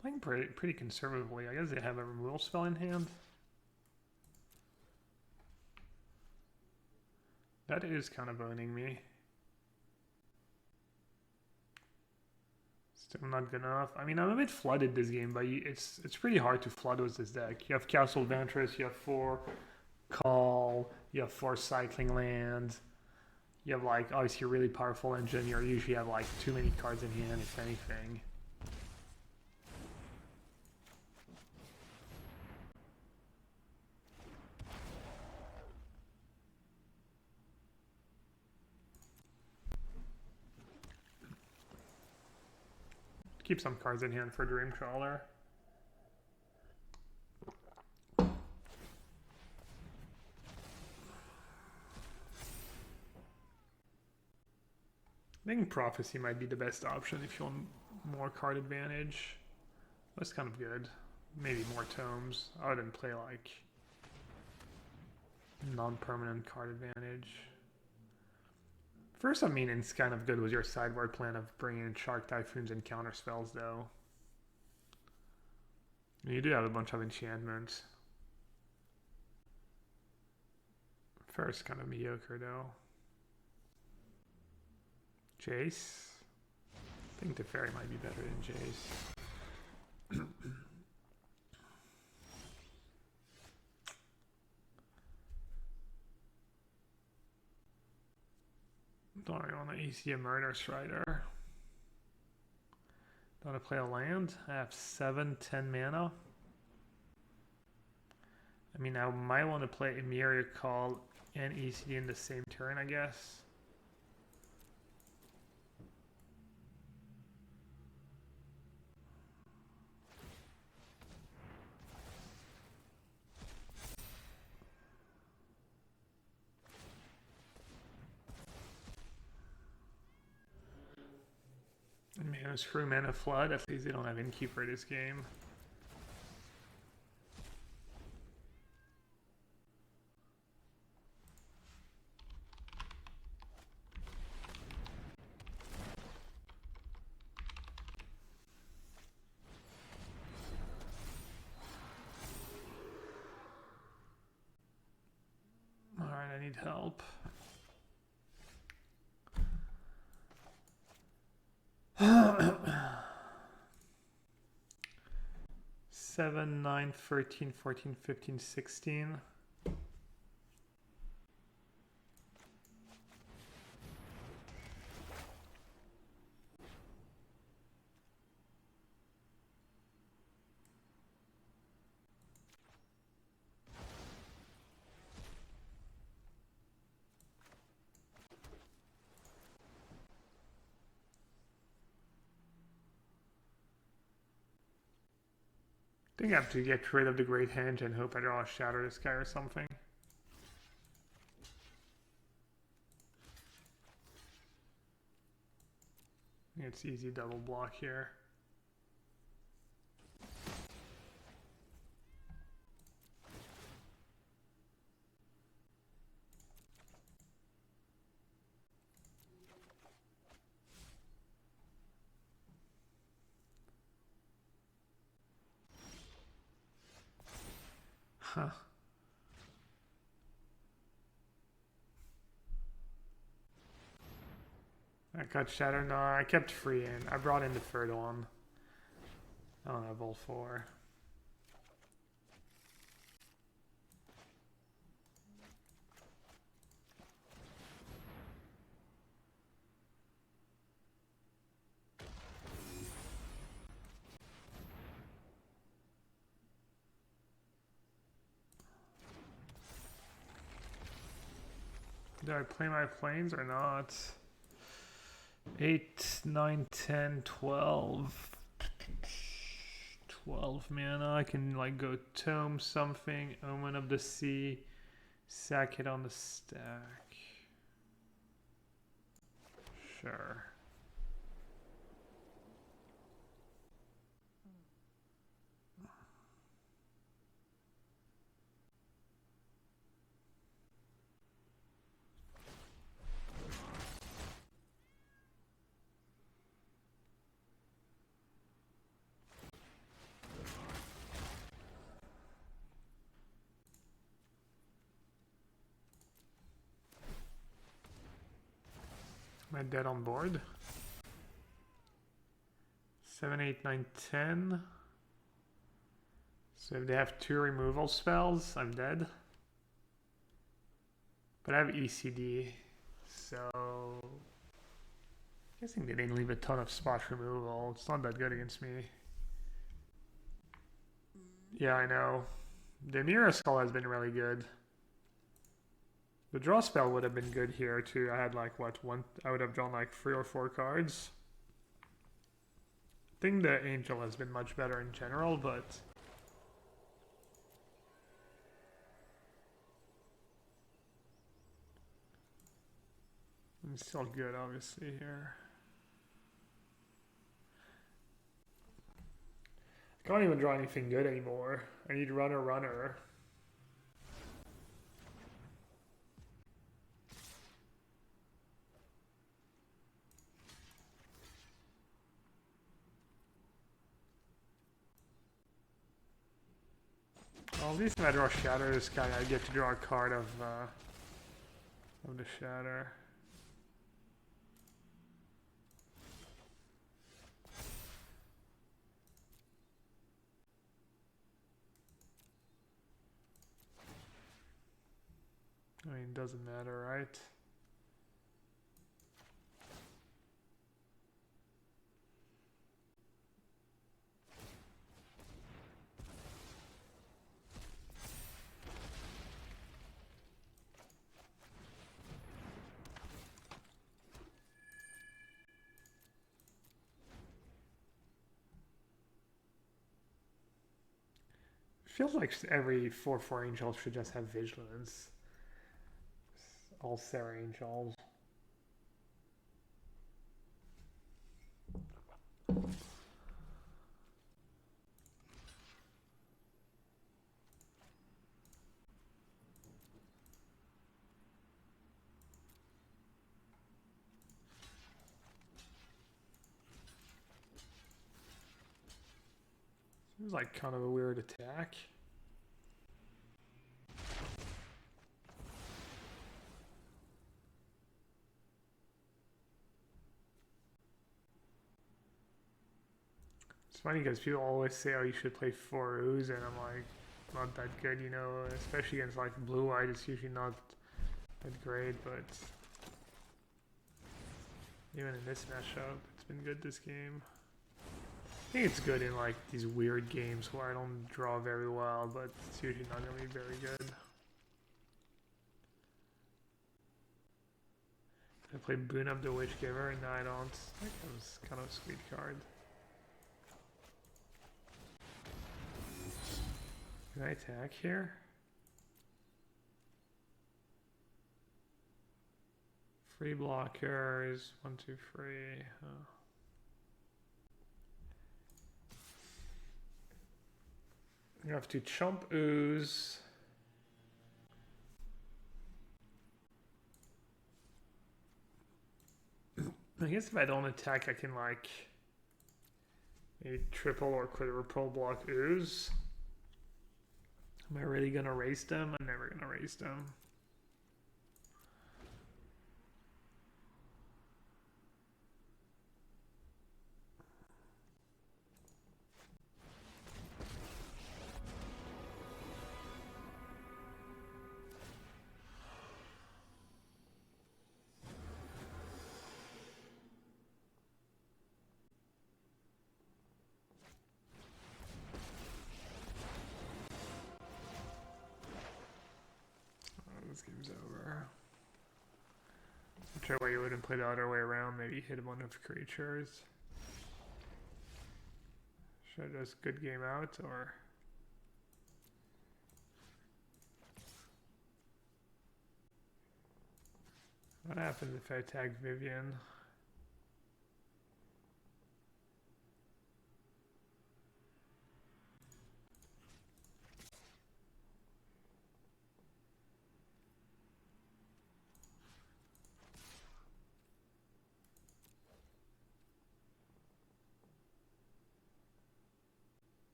Playing pretty conservatively. I guess they have a removal spell in hand. That is kind of owning me. Still not good enough. I mean, I'm a bit flooded this game, but it's pretty hard to flood with this deck. You have Castle Ventress, you have 4 Call, you have 4 Cycling Land. You have like obviously a really powerful engine. You usually have like too many cards in hand, if anything. Keep some cards in hand for Dreamcrawler. I think Prophecy might be the best option if you want more card advantage. That's kind of good. Maybe more tomes. I wouldn't play like non-permanent card advantage. First, I mean, it's kind of good with your sideboard plan of bringing in Shark Typhoons and counter spells, though. You do have a bunch of enchantments. First, kind of mediocre, though. Jace. I think Teferi might be better than Jace. Don't really want to EC a Murder Strider. Don't want to play a land. I have 7/10 mana. I mean, I might want to play Emiria Call and ECD in the same turn, I guess. Man, screw Mana Flood. At least they don't have Innkeeper this game. Alright, I need help. Seven, 9, 13, 14, 15, 16. I think I have to get rid of the Great Henge and hope I draw a Shadow this guy or something. It's easy double block here. Huh. I got Shadow. No, I kept free in. I brought in the third one. I don't have all 4. Do I play my planes or not? 8, 9, 10, 12. 12 mana. I can like go tome something, Omen of the Sea, sack it on the stack. Sure. Am I dead on board? 7, 8, 9, 10. So if they have 2 removal spells, I'm dead. But I have ECD, so guessing they didn't leave a ton of spot removal. It's not that good against me. Yeah, I know. The Mirror Skull has been really good. The draw spell would have been good here too. I had like what, I would have drawn like 3 or 4 cards. I think the Angel has been much better in general, but I'm still good obviously here. I can't even draw anything good anymore. I need runner. Well, at least if I draw Shatter this guy, I get to draw a card of the Shatter. I mean, it doesn't matter, right? Feels like every 4/4 angel should just have vigilance. All Sarah angels. Seems like kind of a weird attack. It's funny because people always say, oh, you should play 4 ooze, and I'm like, not that good, you know, especially against like blue-white, it's usually not that great, but even in this matchup, it's been good this game. I think it's good in like these weird games where I don't draw very well, but it's usually not going to be very good. I play Boon Up the Witchgiver, no I don't. I think that was kind of a sweet card. Can I attack here? Free blockers, 1, 2, 3. Oh. You have to chomp ooze. I guess if I don't attack, I can like maybe triple or quadruple block ooze. Am I really gonna race them? I'm never gonna race them. This game's over. Whichever way you wouldn't play the other way around, maybe hit one of creatures. Should I just good game out or? What happens if I attack Vivian?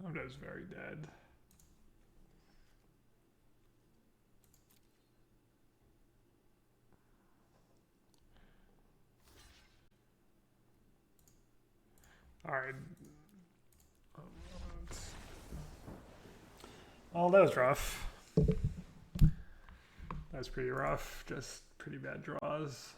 Showdown's very dead. Alright. Oh, that was rough. That was pretty rough. Just pretty bad draws.